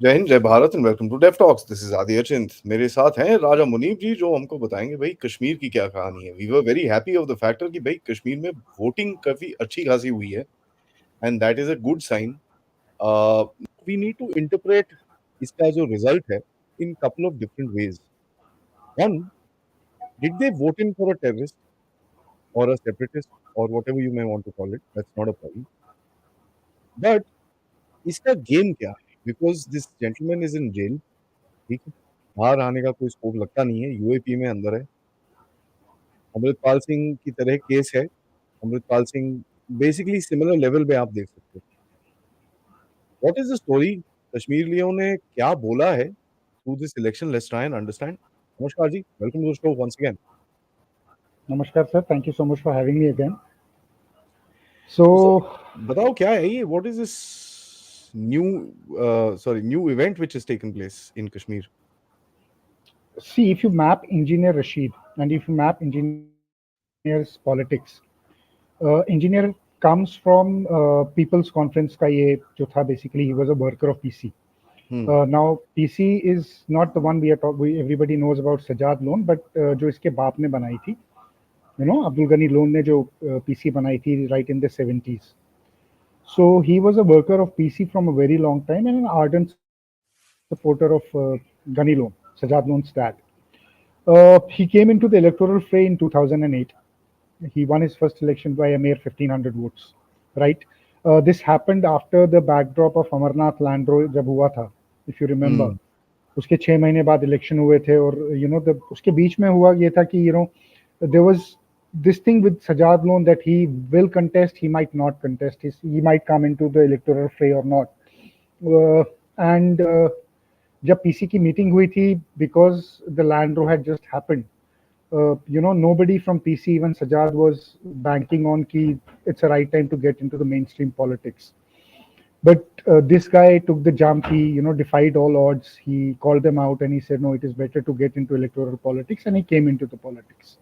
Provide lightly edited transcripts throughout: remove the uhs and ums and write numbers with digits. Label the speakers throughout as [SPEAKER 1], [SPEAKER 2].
[SPEAKER 1] जय हिंद, जय Bharat and welcome to Dev talks. This is Aadi Achint. मेरे साथ हैं राजा मुनीब जी, जो हमको बताएंगे भाई कश्मीर की क्या कहानी है। We were very happy of the factor कि भाई कश्मीर में वोटिंग काफी अच्छी खासी हुई है and that is a good sign. We need to interpret इसका जो रिजल्ट है in couple of different ways. One, did they vote in for a terrorist और अ सेपरेटिस्ट और whatever you may want to call it, that's not a problem, but इसका game क्या है? Because this gentleman is in jail. ठीक है, बाहर आने का कोई स्कोप लगता नहीं है, यूएपी में अंदर है। अमृतपाल सिंह की तरह केस है। Amritpal Singh basically similar level पे आप देख सकते हो। What is the story? Kashmir लियो ने क्या बोला है through this election? Let's try and understand. नमस्कार जी, welcome to the show once again.
[SPEAKER 2] Namaskar, sir. Thank you so much for having me again.
[SPEAKER 1] तो सर
[SPEAKER 2] So,
[SPEAKER 1] बताओ क्या है ये? What is this new event which is taken place in Kashmir?
[SPEAKER 2] see, if you map engineer Rashid and if you map engineer's politics, engineer comes from People's Conference का ये जो था basically he was a worker of PC. Now PC is not the one we are talking. Everybody knows about Sajad loan, but जो इसके बाप ने बनाई थी, अब्दुल गनी लोन ने जो PC बनाई थी right in the 70s. So he was a worker of PC from a very long time and an ardent supporter of Ghani loan, Sajad loan's dad. He came into the electoral fray in 2008. He won his first election by a mere 1,500 votes, right? This happened after the backdrop of Amarnath land road जब हुआ था, if you remember. उसके 6 महीने बाद election हुए थे और उसके बीच में हुआ ये था कि there was this thing with Sajad loan that he will contest, he might not contest, he might come into the electoral fray or not. And जब पीसी की मीटिंग हुई थी, because the land row had just happened, nobody from PC, even Sajad, was banking on ki it's a right time to get into the mainstream politics. But this guy took the jump. He, defied all odds. He called them out and he said, no, it is better to get into electoral politics. And he came into the politics.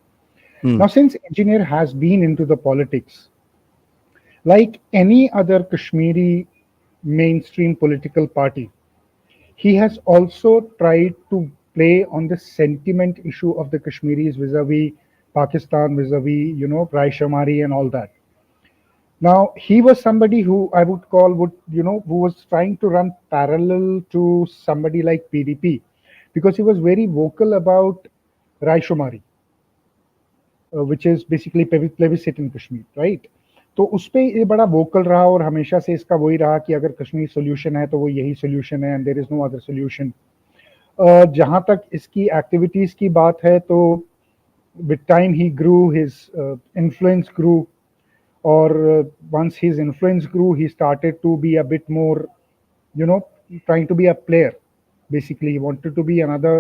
[SPEAKER 2] Now, since Engineer has been into the politics, like any other Kashmiri mainstream political party, he has also tried to play on the sentiment issue of the Kashmiris vis-a-vis Pakistan, vis-a-vis, Rai Shamari and all that. Now, he was somebody who I would call who was trying to run parallel to somebody like PDP, because he was very vocal about Rai Shumari, which is basically plebiscite in Kashmir, right? तो उस पर ये बड़ा vocal रहा और हमेशा से इसका वही रहा कि अगर कश्मीर सोल्यूशन है तो वो यही सोल्यूशन है and there is no other solution. जहाँ तक इसकी एक्टिविटीज की बात है तो with time he grew, his influence grew, or once his influence grew, he started to be a bit more, trying to be a player. Basically, he wanted to be another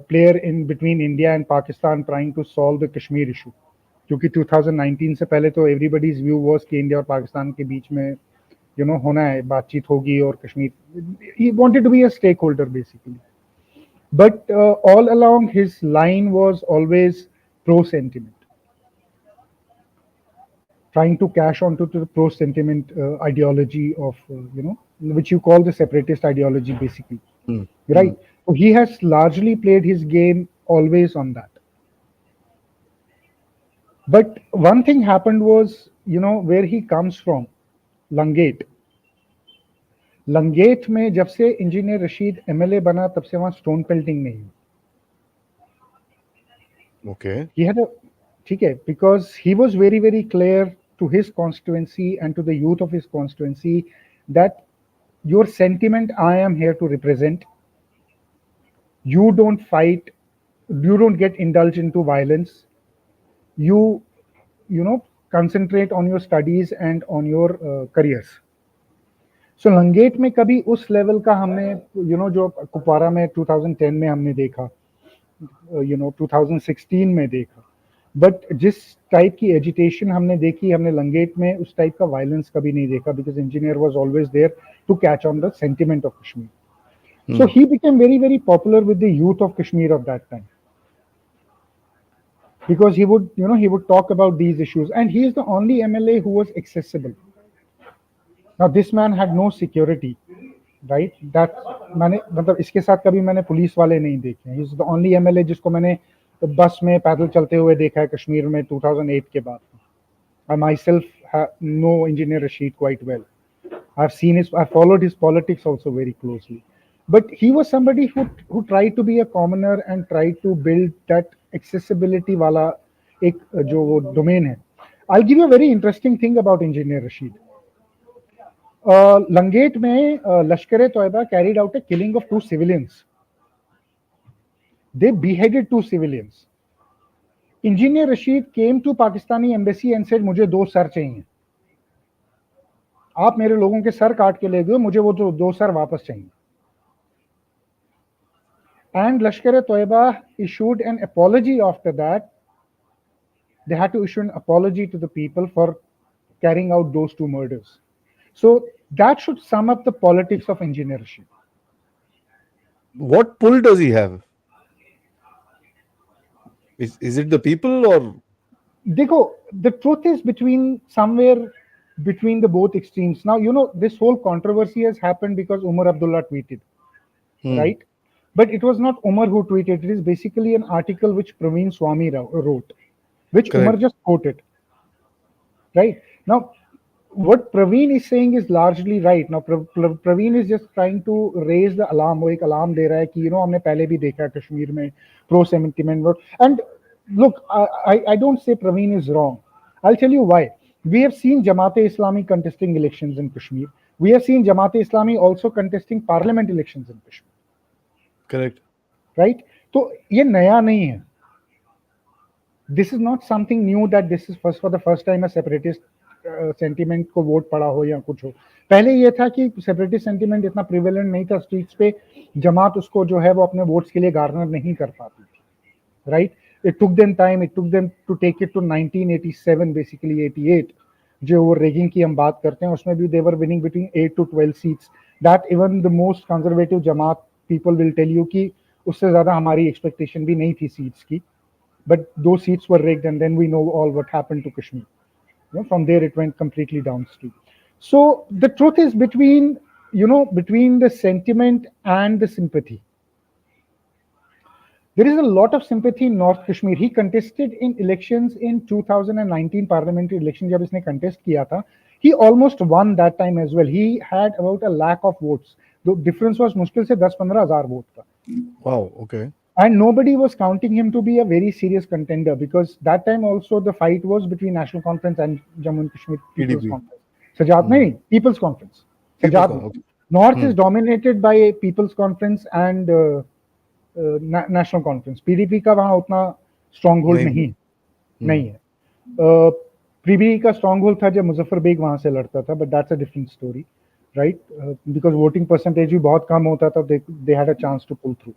[SPEAKER 2] player in between India and Pakistan, trying to solve the Kashmir issue. क्योंकि 2019 से पहले तो everybody's view was कि India और पाकिस्तान के बीच में होना है, बातचीत होगी और Kashmir. He wanted to be a stakeholder basically, but all along his line was always pro sentiment, trying to cash onto the pro sentiment ideology of which you call the separatist ideology basically, right? So he has largely played his game always on that. But one thing happened was, where he comes from, Langate. Langate में जब से engineer Rashid MLA बना तब से वहां stone pelting नहीं हुई.
[SPEAKER 1] Okay,
[SPEAKER 2] he had a ठीक है, because he was very very clear to his constituency and to the youth of his constituency that your sentiment I am here to represent. You don't fight, you don't get indulged into violence. You concentrate on your studies and on your careers. सो लंगेट में कभी उस level का हमने जो कुपवारा में 2010 में हमने देखा, 2016 में देखा, बट जिस टाइप की एजिटेशन हमने देखी, हमने लंगेट में उस टाइप का वायलेंस कभी नहीं देखा, because engineer was always there to catch on the sentiment of Kashmir. So he became very, very popular with the youth of Kashmir of that time, because he would talk about these issues, and he is the only MLA who was accessible. Now this man had no security. Right that मैंने मतलब इसके साथ कभी मैंने police वाले नहीं देखे हैं. इज द ओनली एमएलए जिसको मैंने बस में पैदल चलते हुए देखा है कश्मीर में 2008 के बाद. I myself know Engineer Rashid quite well. I followed his politics also very closely. But he was somebody who tried to be a commoner and tried to build that accessibility वाला एक जो वो domain है. I'll give you a very interesting thing about Engineer Rashid. Langet में Lashkar-e-Toiba carried out a killing of 2 civilians. They beheaded 2 civilians. Engineer Rashid came to Pakistani embassy and said, मुझे 2 sir चाहिए. आप मेरे लोगों के sir काट के ले गए, मुझे वो 2 सर वापस चाहिए. And Lashkar-e-Toiba issued an apology after that. They had to issue an apology to the people for carrying out those 2 murders. So that should sum up the politics of Engineer Rashid.
[SPEAKER 1] What pull does he have? Is it the people or?
[SPEAKER 2] Dekho, the truth is somewhere between the both extremes. Now, this whole controversy has happened because Umar Abdullah tweeted, right? But it was not Umar who tweeted. It is basically an article which Praveen Swami wrote, which
[SPEAKER 1] Correct.
[SPEAKER 2] Umar just quoted, right? Now, what Praveen is saying is largely right. Now, Praveen is just trying to raise the alarm. वो एक alarm दे रहा है कि हमने पहले भी देखा कश्मीर में pro sentiment vote. And look, I don't say Praveen is wrong. I'll tell you why. We have seen Jamaat-e-Islami contesting elections in Kashmir. We have seen Jamaat-e-Islami also contesting parliament elections in Kashmir.
[SPEAKER 1] Correct.
[SPEAKER 2] Right? तो ये नया नहीं है. This is not something new that this is for the first time a separatist sentiment को vote पड़ा हो या कुछ हो. पहले ये था कि सेपरेटिस्ट सेंटीमेंट इतना प्रिवेलेंट नहीं था स्ट्रीट्स पे, जमात उसको जो है वो अपने वोट्स के लिए गार्नर नहीं कर पाती थी, right. It took them time, it took them to take it to 1987 basically 88. जो वो रेगिंग की हम बात करते हैं उसमें भी they were winning between 8 to 12 seats. That even the most conservative Jamaat people will tell you कि उससे ज्यादा हमारी एक्सपेक्टेशन भी नहीं थी सीट्स की, बट दो seats were rigged and then we know all what happened to Kashmir. From there it went completely downstream. So the truth is between the sentiment and the sympathy. There is a lot of sympathy in North Kashmir. He contested in elections in 2019 parliamentary election. जब इसने contest किया था, he almost won that time as well. He had about a lakh of votes. The difference was मुश्किल से 10-15 हजार vote था.
[SPEAKER 1] Wow. Okay.
[SPEAKER 2] And nobody was counting him to be a very serious contender because that time also the fight was between National Conference and Jammu and Kashmir People's Conference. Sajad, nahi, People's Conference. Sajad, okay. North is dominated by People's Conference and National Conference. PDP का वहाँ उतना stronghold नहीं है. PDP का stronghold था जब Muzaffar bag वहाँ से लड़ता था, but that's a different story, right? Because voting percentage भी बहुत कम होता था, they had a chance to pull through.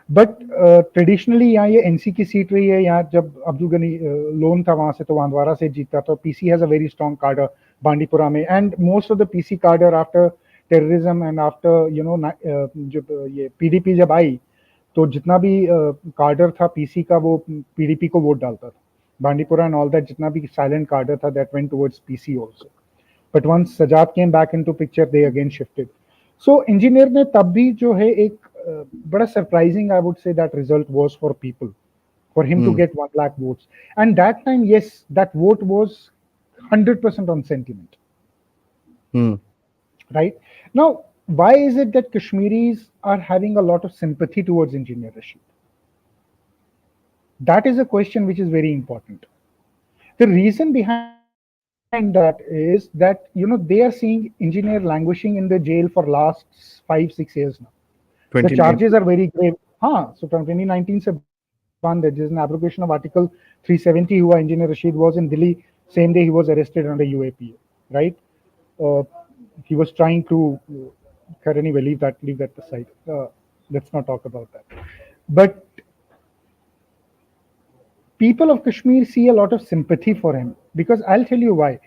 [SPEAKER 2] But traditionally यहाँ ये एनसी की सीट रही है. यहाँ जब अब्दुल गनी लोन था वहां से तो हंदवारा से जीता था. PC has a very strong कार्डर बांडीपुरा में, and most of the PC कार्डर आफ्टर टेररिज्म एंड आफ्टर जब ये पीडीपी जब आई तो जितना भी कार्डर था पीसी का वो पीडीपी को वोट डालता था. बांडीपुरा एंड ऑल दैट जितना भी साइलेंट कार्डर था that went towards PC also. But once Sajad came back into picture they again shifted. So engineer ने तब भी जो है एक बड़ा surprising I would say that result was for people, for him to get 1 lakh votes. And that time, yes, that vote was 100% on sentiment. Right? Now, why is it that Kashmiris are having a lot of sympathy towards Engineer Rashid? That is a question which is very important. The reason behind that is that they are seeing Engineer languishing in the jail for last 5-6 years now. The charges are very grave. So from 2019 से बंद है. There is an abrogation of Article 370 हुआ. Engineer Rashid was in Delhi. Same day he was arrested under UAPA. Right? He was trying to. Anyway, leave that aside. Let's not talk about that. But people of Kashmir see a lot of sympathy for him because I'll tell you why. A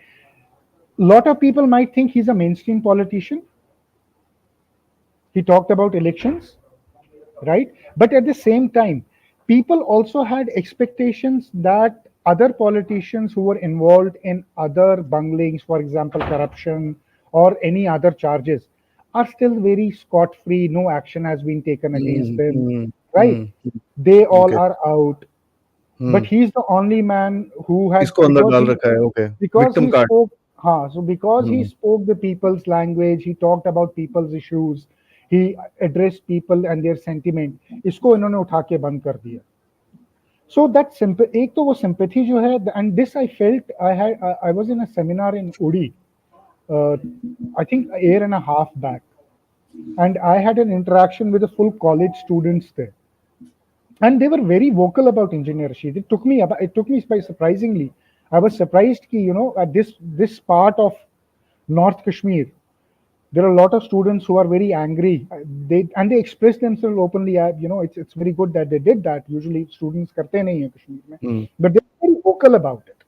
[SPEAKER 2] lot of people might think he's a mainstream politician. He talked about elections, right? But at the same time, people also had expectations that other politicians who were involved in other bunglings, for example, corruption or any other charges, are still very scot free. No action has been taken against
[SPEAKER 1] Hmm.
[SPEAKER 2] them,
[SPEAKER 1] Hmm.
[SPEAKER 2] right?
[SPEAKER 1] Hmm.
[SPEAKER 2] They all
[SPEAKER 1] Okay.
[SPEAKER 2] are out.
[SPEAKER 1] Hmm.
[SPEAKER 2] But he's the only man who had,
[SPEAKER 1] इसको अंदर डाल रखा है. Okay.
[SPEAKER 2] because
[SPEAKER 1] Victim
[SPEAKER 2] he
[SPEAKER 1] card.
[SPEAKER 2] spoke, so because he
[SPEAKER 1] Hmm.
[SPEAKER 2] spoke the people's language, he talked about people's issues, he addressed people and their sentiment. इसको इन्होंने उठा के बंद कर दिया. So that एक तो वो sympathy जो है, and this I felt, I was in a seminar in Udi, uh, I think a year and a half back, and I had an interaction with the full college students there, and they were very vocal about engineer Rashid. It took me by surprisingly. I was surprised कि at this part of North Kashmir, there are a lot of students who are very angry. They express themselves openly. It's very good that they did that. Usually students करते नहीं हैं कश्मीर में,
[SPEAKER 1] Hmm.
[SPEAKER 2] but they're very vocal about it.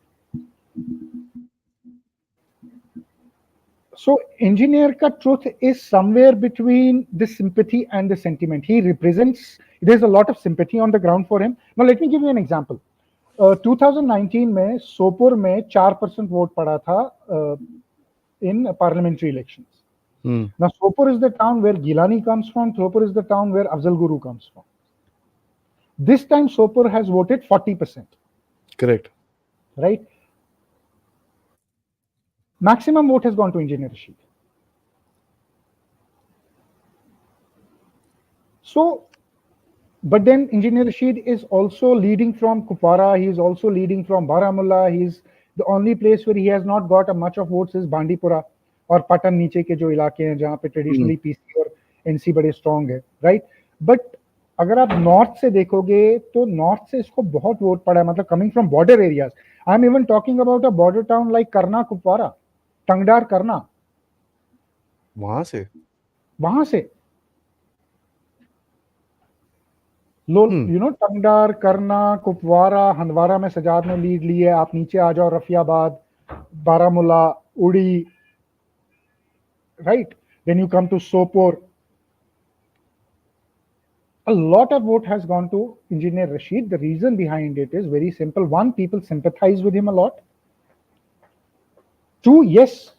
[SPEAKER 2] So engineer ka truth is somewhere between the sympathy and the sentiment. He represents. There's a lot of sympathy on the ground for him. Now let me give you an example. 2019 में सोपोर में 4% vote पड़ा था in parliamentary elections.
[SPEAKER 1] Hmm.
[SPEAKER 2] Now Sopur is the town where Gilani comes from. Sopur is the town where Afzal Guru comes from. This time Sopur has voted 40%.
[SPEAKER 1] Correct.
[SPEAKER 2] Right? Maximum vote has gone to Engineer Rashid. So, but then Engineer Rashid is also leading from Kupwara. He is also leading from Baramulla. He's the only place where he has not got a much of votes is Bandipora और पटन नीचे के जो इलाके हैं जहाँ पे
[SPEAKER 1] Hmm.
[SPEAKER 2] Traditionally PC और NC बड़े स्ट्रांग है, राइट. बट अगर आप नॉर्थ से देखोगे तो नॉर्थ से इसको बहुत वोट पड़ा है, मतलब coming from border areas. I am even talking about a border town like करना कुपवारा, टंगडार करना, वहां से लो,
[SPEAKER 1] Hmm.
[SPEAKER 2] टंगडार, करना, कुपवारा, हंदवारा में सजाद ने लीड ली है. आप नीचे आ जाओ Rafiabad, Baramulla, Uri, right. Then you come to Sopore. A lot of vote has gone to Engineer Rashid. The reason behind it is very simple. One, people sympathize with him a lot. Two, yes,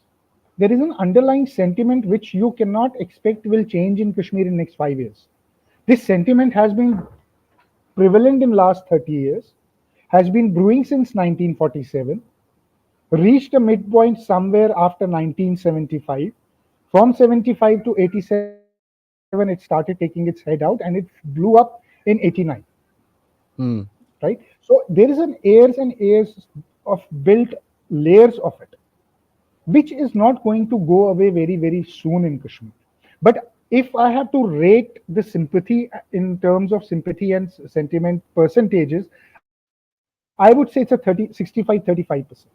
[SPEAKER 2] there is an underlying sentiment which you cannot expect will change in Kashmir in next 5 years. This sentiment has been prevalent in last 30 years, has been brewing since 1947, reached a midpoint somewhere after 1975. From 75 to 87, it started taking its head out and it blew up in 89.
[SPEAKER 1] Hmm.
[SPEAKER 2] Right? So there is an years and years of built layers of it, which is not going to go away very, very soon in Kashmir. But if I have to rate the sympathy in terms of sympathy and sentiment percentages, I would say it's a 65-35%.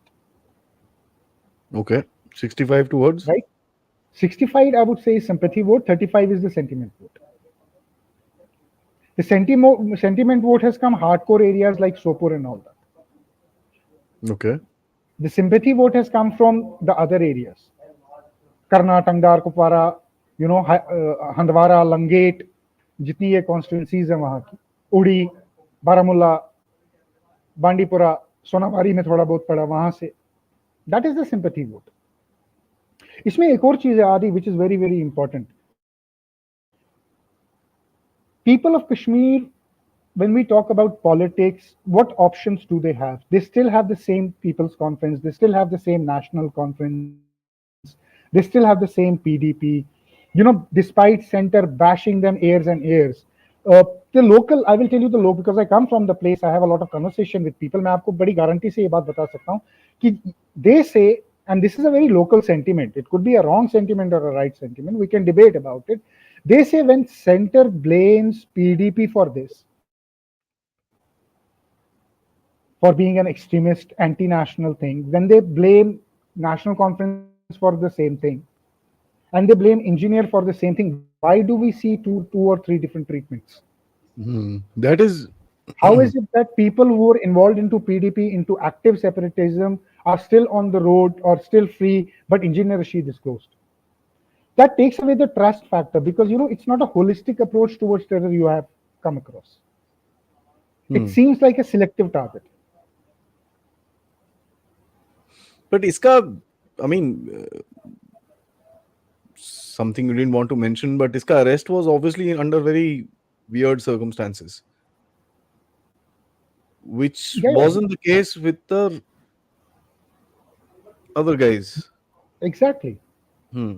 [SPEAKER 1] Okay. 65 towards.
[SPEAKER 2] Right? 65, I would say, is sympathy vote, 35 is the sentiment vote. The sentiment vote has come hardcore areas like Sopur and all that.
[SPEAKER 1] Okay.
[SPEAKER 2] The sympathy vote has come from the other areas. Karna, Tangdar, Kupwara, Handwara, Langet, जितनी ये constituencies है वहां की, उड़ी, बारामुल्ला, बांडीपुरा, सोनाबारी में थोड़ा बहुत पड़ा वहां से. That is the sympathy vote. इसमें एक और चीज है आदि which is very very important. People of Kashmir, when we talk about politics, what options do they have? They still have the same People's Conference, they still have the same National Conference, they still have the same PDP. Despite center bashing them years and years. The local, I will tell you the local, because I come from the place, I have a lot of conversation with people. मैं आपको बड़ी guarantee से ये बात बता सकता हूँ कि they say, and this is a very local sentiment, it could be a wrong sentiment or a right sentiment, we can debate about it. They say when center blames PDP for this, for being an extremist, anti-national thing, when they blame National Conference for the same thing, and they blame engineer for the same thing, why do we see two or three different treatments?
[SPEAKER 1] That is.
[SPEAKER 2] How is it that people who are involved into PDP, into active separatism, are still on the road or still free, but Engineer Rashid is closed? That takes away the trust factor, because it's not a holistic approach towards terror you have come across. It seems like a selective target.
[SPEAKER 1] But iska, I mean, something you didn't want to mention, but iska arrest was obviously under very weird circumstances, which
[SPEAKER 2] Yeah,
[SPEAKER 1] wasn't the case with the other guys.
[SPEAKER 2] exactly.
[SPEAKER 1] Hmm.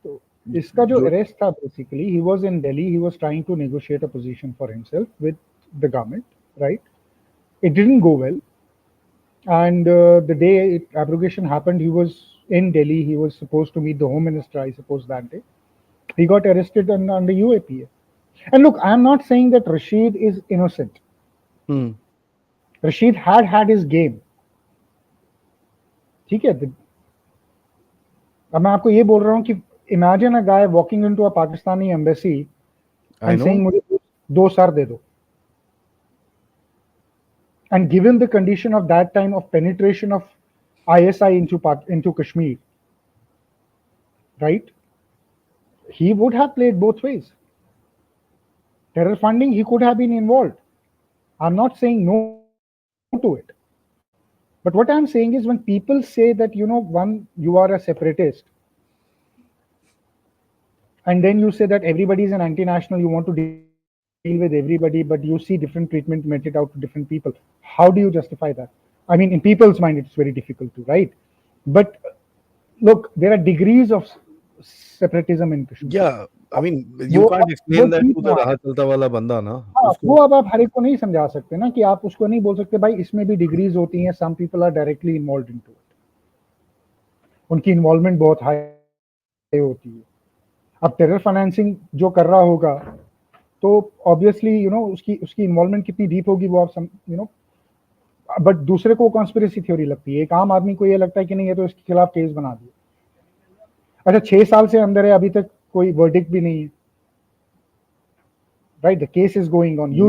[SPEAKER 2] तो इसका जो
[SPEAKER 1] जो-
[SPEAKER 2] arrest था, basically he was in Delhi, he was trying to negotiate a position for himself with the government, right? It didn't go well, and the day abrogation happened, he was in Delhi. He was supposed to meet the home minister, I suppose, that day. He got arrested under UAPA. And look, I am not saying that Rashid is innocent.
[SPEAKER 1] Hmm.
[SPEAKER 2] Rashid had his game. ठीक है? अब मैं आपको ये बोल रहा हूँ कि imagine a guy walking into a Pakistani embassy
[SPEAKER 1] I
[SPEAKER 2] and saying
[SPEAKER 1] know.
[SPEAKER 2] मुझे दो सर दे दो. And given the condition of that time of penetration of ISI into Kashmir, right? He would have played both ways. Terror funding, he could have been involved. I'm not saying no to it. But what I'm saying is when people say that, one, you are a separatist, and then you say that everybody is an anti-national, you want to deal with everybody, but you see different treatment meted out to different people. How do you justify that? I mean, in people's mind, it's very difficult to, right? But look, there are degrees of separatism in Kashmir.
[SPEAKER 1] Yeah, I mean, you
[SPEAKER 2] वो
[SPEAKER 1] can't
[SPEAKER 2] अब वो
[SPEAKER 1] explain that
[SPEAKER 2] चीज
[SPEAKER 1] to the
[SPEAKER 2] वहां
[SPEAKER 1] raha
[SPEAKER 2] है.
[SPEAKER 1] chalta wala banda na.
[SPEAKER 2] हाँ, वो
[SPEAKER 1] Usko,
[SPEAKER 2] अब आप हर एक को नहीं समझा सकते ना, कि आप उसको नहीं बोल सकते भाई इसमें भी डिग्रीज होती हैं, some people are directly involve into it, उनकी इन्वॉल्वमेंट बहुत हाई होती है. अब टेरर फाइनेंसिंग जो कर रहा होगा, तो ऑब्वियसली उसकी उसकी इन्वॉल्वमेंट कितनी डीप होगी वो आप बट दूसरे को कॉन्स्पिरेसी थ्योरी लगती है, एक आम आदमी को ये लगता है कि नहीं ये तो इसके खिलाफ केस बना दिया. अच्छा, 6 साल से अंदर है, अभी तक कोई वर्डिक्ट भी नहीं है, right? The case is going on.
[SPEAKER 1] wo to,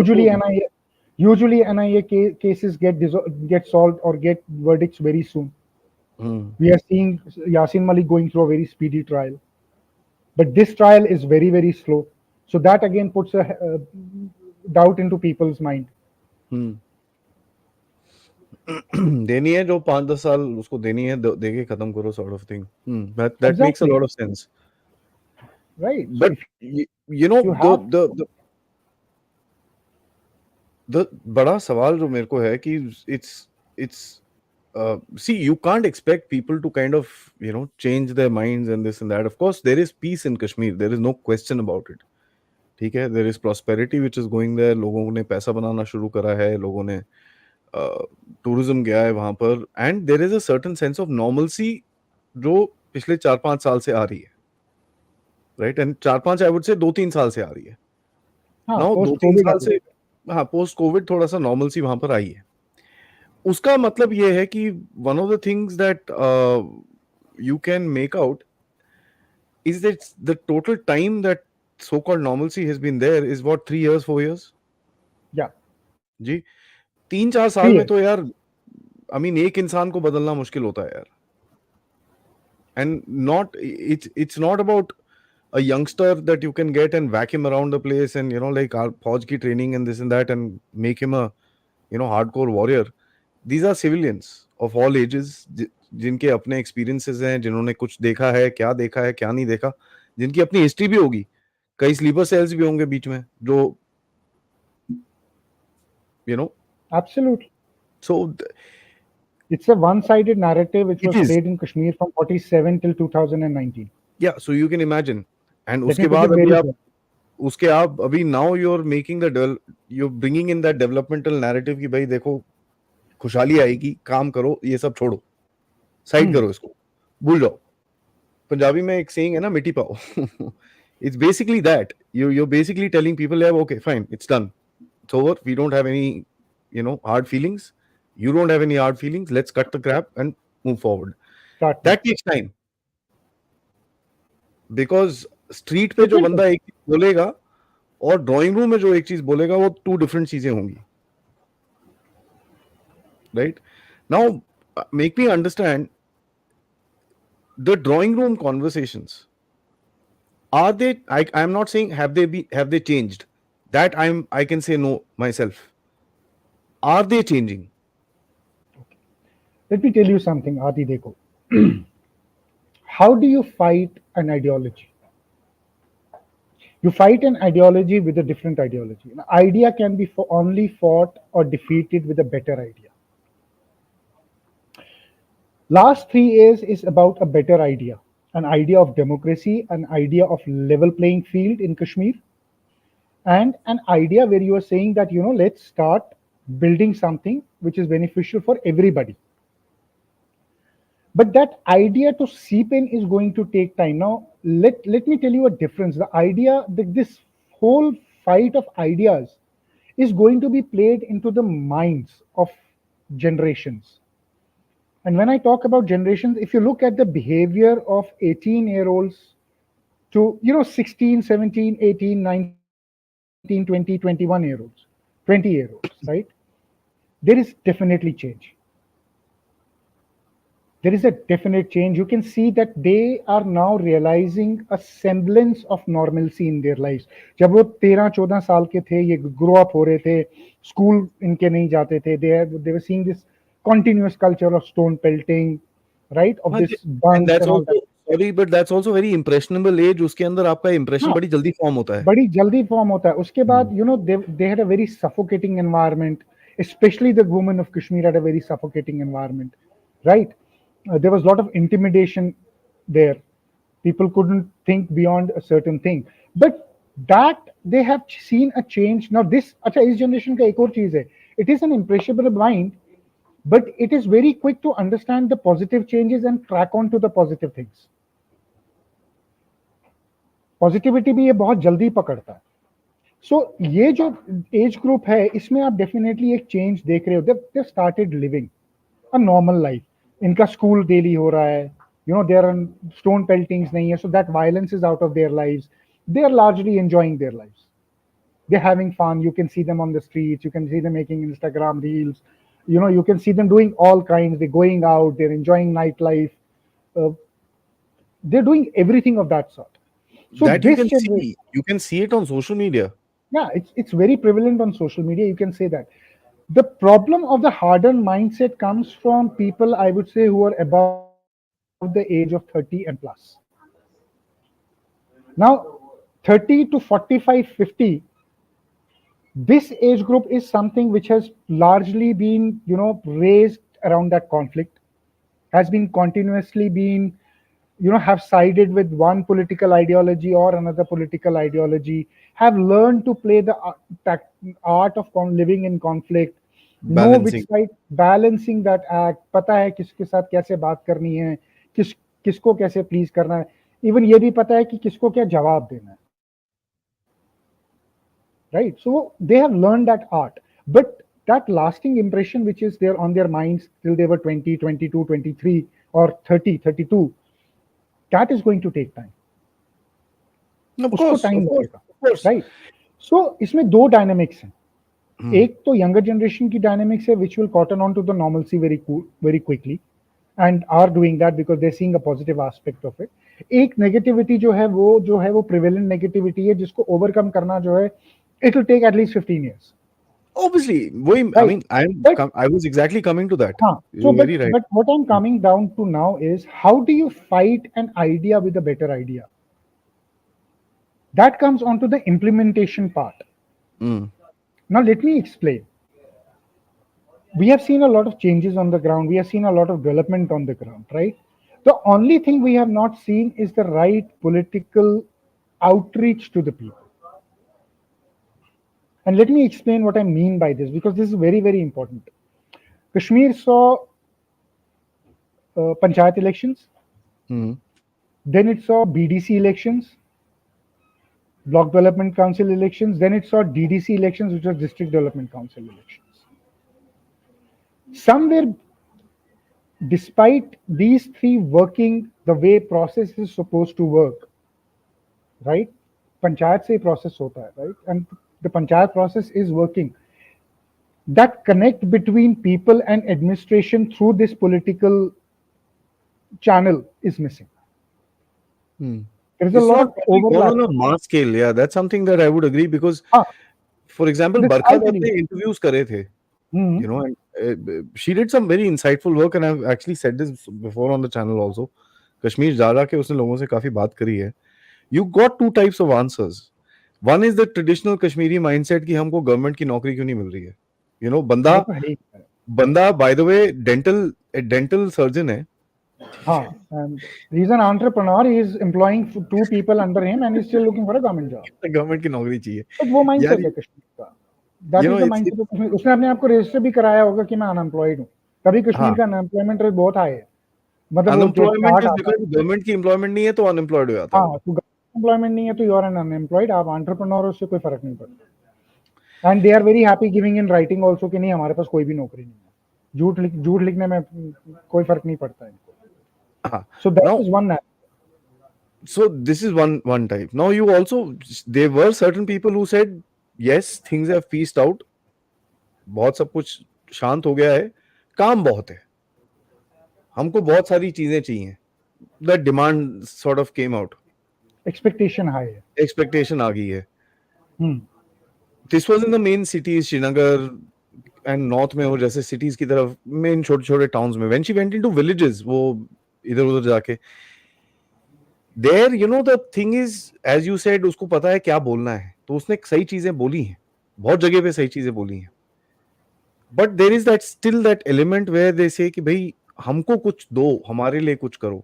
[SPEAKER 2] Usually NIA cases get solved or get verdicts very soon.
[SPEAKER 1] hmm.
[SPEAKER 2] We are seeing Yasin Malik going through a very speedy trial, but this trial is very slow. So that again puts a doubt into people's mind.
[SPEAKER 1] Hmm. देनी है जो 5-10 साल उसको देनी है, देके खत्म करो, sort of thing. That makes a
[SPEAKER 2] Exactly,
[SPEAKER 1] lot of sense.
[SPEAKER 2] right? So
[SPEAKER 1] But
[SPEAKER 2] if you
[SPEAKER 1] you,
[SPEAKER 2] have,
[SPEAKER 1] you know the बड़ा सवाल जो मेरे को है कि it's see, you can't expect people to kind of change their minds and this and that. Of course there is peace in Kashmir, there is no question about it. ठीक है, there is prosperity which is going there. लोगों ने पैसा बनाना शुरू करा है, लोगों ने टूरिज्म गया है वहां पर, and there is a certain sense of normalcy जो पिछले 4-5 साल से आ रही है, right? And 4-5, I would say 2-3 साल से आ रही है.
[SPEAKER 2] हाँ,
[SPEAKER 1] नाउ दो
[SPEAKER 2] पोस्ट
[SPEAKER 1] तीन
[SPEAKER 2] कोविड
[SPEAKER 1] साल
[SPEAKER 2] आ
[SPEAKER 1] से,
[SPEAKER 2] गया.
[SPEAKER 1] हाँ, पोस्ट कोविड थोड़ा सा नॉर्मलसी वहां पर आई है. उसका मतलब ये है कि one of the things that you can make out is that the total time that so called normalcy has been there is what, 3 years, 4 years?
[SPEAKER 2] Yeah,
[SPEAKER 1] जी, 3-4 साल
[SPEAKER 2] 3
[SPEAKER 1] में
[SPEAKER 2] years.
[SPEAKER 1] तो यार, आई मीन एक इंसान को बदलना मुश्किल होता है यार. And not, it's not about a youngster that you can get and whack him around the place and like our Fauj ki training and this and that and make him a hardcore warrior. These are civilians of all ages, जिनके अपने experiences हैं, जिन्होंने कुछ देखा है क्या नहीं देखा, जिनकी अपनी हिस्ट्री भी होगी, कई स्लीपर सेल्स भी होंगे बीच में जो you know
[SPEAKER 2] Absolutely.
[SPEAKER 1] so
[SPEAKER 2] It's a one-sided narrative which
[SPEAKER 1] it
[SPEAKER 2] was
[SPEAKER 1] is.
[SPEAKER 2] played in Kashmir from 47 till 2019.
[SPEAKER 1] Yeah, so you can imagine. And
[SPEAKER 2] Let me
[SPEAKER 1] उसके
[SPEAKER 2] put
[SPEAKER 1] बाद
[SPEAKER 2] it
[SPEAKER 1] अभी
[SPEAKER 2] very
[SPEAKER 1] आप
[SPEAKER 2] clear.
[SPEAKER 1] उसके आप अभी now you're bringing in that developmental narrative कि भाई देखो खुशहाली आएगी, काम करो, ये सब छोड़ो, साइड
[SPEAKER 2] Hmm.
[SPEAKER 1] करो, इसको भूल जाओ. पंजाबी में एक saying है ना, मिट्टी पाओ. It's basically that. You're basically telling people, yeah, okay, fine, it's done, it's over, we don't have any hard feelings, you don't have any hard feelings, let's cut the crap and move forward.
[SPEAKER 2] Start new.
[SPEAKER 1] That takes time, because street पे
[SPEAKER 2] It
[SPEAKER 1] जो
[SPEAKER 2] will
[SPEAKER 1] बंदा
[SPEAKER 2] take.
[SPEAKER 1] एक चीज बोलेगा और drawing room में जो एक चीज बोलेगा, वो 2 डिफरेंट चीजें होंगी, right? Now make me understand the drawing room conversations. Are they? I'm not saying have they changed. That I can say no myself. Are they changing?
[SPEAKER 2] Let me tell you something, Aadi Dekho. How do you fight an ideology? You fight an ideology with a different ideology. An idea can be only fought or defeated with a better idea. Last 3 years is about a better idea, an idea of democracy, an idea of level playing field in Kashmir, and an idea where you are saying that, let's start building something which is beneficial for everybody. But that idea to seep in is going to take time. Now, let me tell you a difference. The idea that this whole fight of ideas is going to be played into the minds of generations. And when I talk about generations, if you look at the behavior of 18-year-olds to 16, 17, 18, 19, 20, 21-year-olds, 20-year-olds, right? There is definitely change. There is a definite change. You can see that they are now realizing a semblance of normalcy in their lives. जब वो 13-14 साल के थे, ये grow up हो रहे थे, school इनके नहीं जाते थे, they were seeing this continuous culture of stone pelting, right? Of
[SPEAKER 1] हाँ जी,
[SPEAKER 2] this
[SPEAKER 1] and
[SPEAKER 2] bunks
[SPEAKER 1] that's
[SPEAKER 2] and all that.
[SPEAKER 1] also sorry, but that's also very impressionable age. उसके अंदर आपका impression
[SPEAKER 2] हाँ,
[SPEAKER 1] बड़ी जल्दी form होता है.
[SPEAKER 2] बड़ी जल्दी फॉर्म होता है. उसके बाद
[SPEAKER 1] Hmm.
[SPEAKER 2] they had a very suffocating environment, especially the women of Kashmir had a very suffocating environment, right? There was a lot of intimidation there. People couldn't think beyond a certain thing, but that they have seen a change. Now this, अच्छा इस generation का एक और चीज है. It is an impressionable mind, but it is very quick to understand the positive changes and track on to the positive things. Positivity भी ये बहुत जल्दी पकड़ता है. सो ये जो एज ग्रुप है, इसमें आप डेफिनेटली एक चेंज देख रहे हो. They started living a normal life. इनका स्कूल डेली हो रहा है, देयर स्टोन पेल्टिंग्स नहीं है, so that violence is out of their lives. They are largely enjoying their lives. They're having fun. You can see them on the streets. You can see them making Instagram reels. You can see them doing all kinds. They're going out. They're enjoying nightlife. Uh, they're doing everything of that sort. So
[SPEAKER 1] That
[SPEAKER 2] this generation,
[SPEAKER 1] you can see it on social media.
[SPEAKER 2] yeah, it's very prevalent on social media. You can say that. The problem of the hardened mindset comes from people, I would say, who are above the age of 30 and plus. Now, 30 to 45, 50, this age group is something which has largely been, raised around that conflict, has been continuously been, have sided with one political ideology or another political ideology, have learned to play the art of living in conflict, know which
[SPEAKER 1] Balancing.
[SPEAKER 2] side, balancing that act, पता है किसके साथ कैसे बात करनी है, किसको कैसे प्लीज करना है, इवन ये भी पता है कि किसको क्या जवाब देना है. Right, so they have learned that art, but that lasting impression which is there on their minds till they were 20, 22, 23, or 30, 32, that is going to take time.
[SPEAKER 1] Of
[SPEAKER 2] उसको
[SPEAKER 1] course,
[SPEAKER 2] टाइम
[SPEAKER 1] of course,
[SPEAKER 2] लगेगा,
[SPEAKER 1] of course.
[SPEAKER 2] Right. सो इसमें दो dynamics हैं.
[SPEAKER 1] Hmm.
[SPEAKER 2] एक तो younger generation की dynamics है which will cotton on to the normalcy very quickly and are doing that because they seeing a positive aspect of it. एक negativity जो है वो प्रिवेलेंट नेगेटिविटी है जिसको ओवरकम करना जो है it will take at least 15 years.
[SPEAKER 1] Obviously, I
[SPEAKER 2] Right.
[SPEAKER 1] mean,
[SPEAKER 2] But
[SPEAKER 1] I was exactly coming to that.
[SPEAKER 2] huh, so
[SPEAKER 1] You're very right.
[SPEAKER 2] but what I'm coming down to now is how do you fight an idea with a better idea? That comes onto the implementation part.
[SPEAKER 1] Mm.
[SPEAKER 2] Now let me explain. We have seen a lot of changes on the ground. We have seen a lot of development on the ground, right? The only thing we have not seen is the right political outreach to the people. And let me explain what I mean by this because this is very, very important. Kashmir saw panchayat elections,
[SPEAKER 1] Mm.
[SPEAKER 2] then it saw BDC elections, Block Development Council elections, then it saw DDC elections, which was District Development Council elections. Somewhere, despite these three working the way process is supposed to work, right? Panchayat se process hota hai, right? And the panchayat process is working. That connect between people and administration through this political channel is missing.
[SPEAKER 1] Hmm.
[SPEAKER 2] There is a
[SPEAKER 1] It's
[SPEAKER 2] lot
[SPEAKER 1] not
[SPEAKER 2] of
[SPEAKER 1] really gone
[SPEAKER 2] overlap.
[SPEAKER 1] on a mass scale. Yeah, that's something that I would agree because,
[SPEAKER 2] Ah,
[SPEAKER 1] for example,
[SPEAKER 2] this
[SPEAKER 1] Barkha
[SPEAKER 2] I'll tell
[SPEAKER 1] Dutt
[SPEAKER 2] you.
[SPEAKER 1] ने interviews करे थे,
[SPEAKER 2] Hmm.
[SPEAKER 1] and she did some very insightful work, and I've actually said this before on the channel also. Kashmir जा के उसने लोगों से काफी बात करी है. You got two types of answers. One is the traditional Kashmiri mindset कि हमको गवर्नमेंट की नौकरी क्यों नहीं मिल रही है, यू नो, बंदा
[SPEAKER 2] वो तो है ही।
[SPEAKER 1] बंदा by the way dental surgeon है,
[SPEAKER 2] हाँ, and he's an entrepreneur. He is employing two people under him, and he's still looking for a government job.
[SPEAKER 1] Government की नौकरी चाहिए
[SPEAKER 2] बट वो
[SPEAKER 1] यार,
[SPEAKER 2] माइंडसेट है कश्मीर का. That
[SPEAKER 1] you know
[SPEAKER 2] is the
[SPEAKER 1] it's
[SPEAKER 2] mindset of Kashmir. उसने अपने आप को रजिस्टर भी कराया होगा कि मैं अनएम्प्लॉयड हूँ. तभी कश्मीर
[SPEAKER 1] हाँ,
[SPEAKER 2] का अनएम्प्लॉयमेंट रेट बहुत हाई है. मतलब वो जो
[SPEAKER 1] अनएम्प्लॉयमेंट
[SPEAKER 2] चार्ट
[SPEAKER 1] इज
[SPEAKER 2] आता
[SPEAKER 1] बिकॉज
[SPEAKER 2] है.
[SPEAKER 1] गवर्नमेंट की एम्प्लॉयमेंट नहीं है तो अनएम्प्लॉयड हो जाता है
[SPEAKER 2] हाँ,
[SPEAKER 1] वो।
[SPEAKER 2] तो एम्प्लॉयमेंट नहीं है तो यू आर एन अनएम्प्लॉयड. आप एंटरप्रेन्योर हो, उससे कोई फर्क नहीं पड़ता. And they are very happy giving in writing also कि नहीं हमारे पास कोई भी नौकरी नहीं है. झूठ लिखने में कोई फर्क नहीं पड़ता इनको.
[SPEAKER 1] हाँ,
[SPEAKER 2] so that
[SPEAKER 1] now
[SPEAKER 2] is one.
[SPEAKER 1] so this is one type. Now you also, there were certain people who said yes, things have peaced out, बहुत सब कुछ शांत हो गया है, काम बहुत है, हमको बहुत सारी चीजें चाहिए, the demand sort of came out,
[SPEAKER 2] expectation high है.
[SPEAKER 1] एक्सपेक्टेशन आ गई है. This was in the main cities, Srinagar and north में, और जैसे सिटीज की तरफ मेन छोटे छोटे टाउन्स में. When she went into villages, वो इधर उधर जाके, there you know the thing is, as you said, उसको पता है क्या बोलना है, तो उसने सही चीजें बोली हैं, बहुत जगह पे सही चीजें बोली हैं. But there is that still that element where they say कि भाई हमको कुछ दो, हमारे लिए कुछ करो,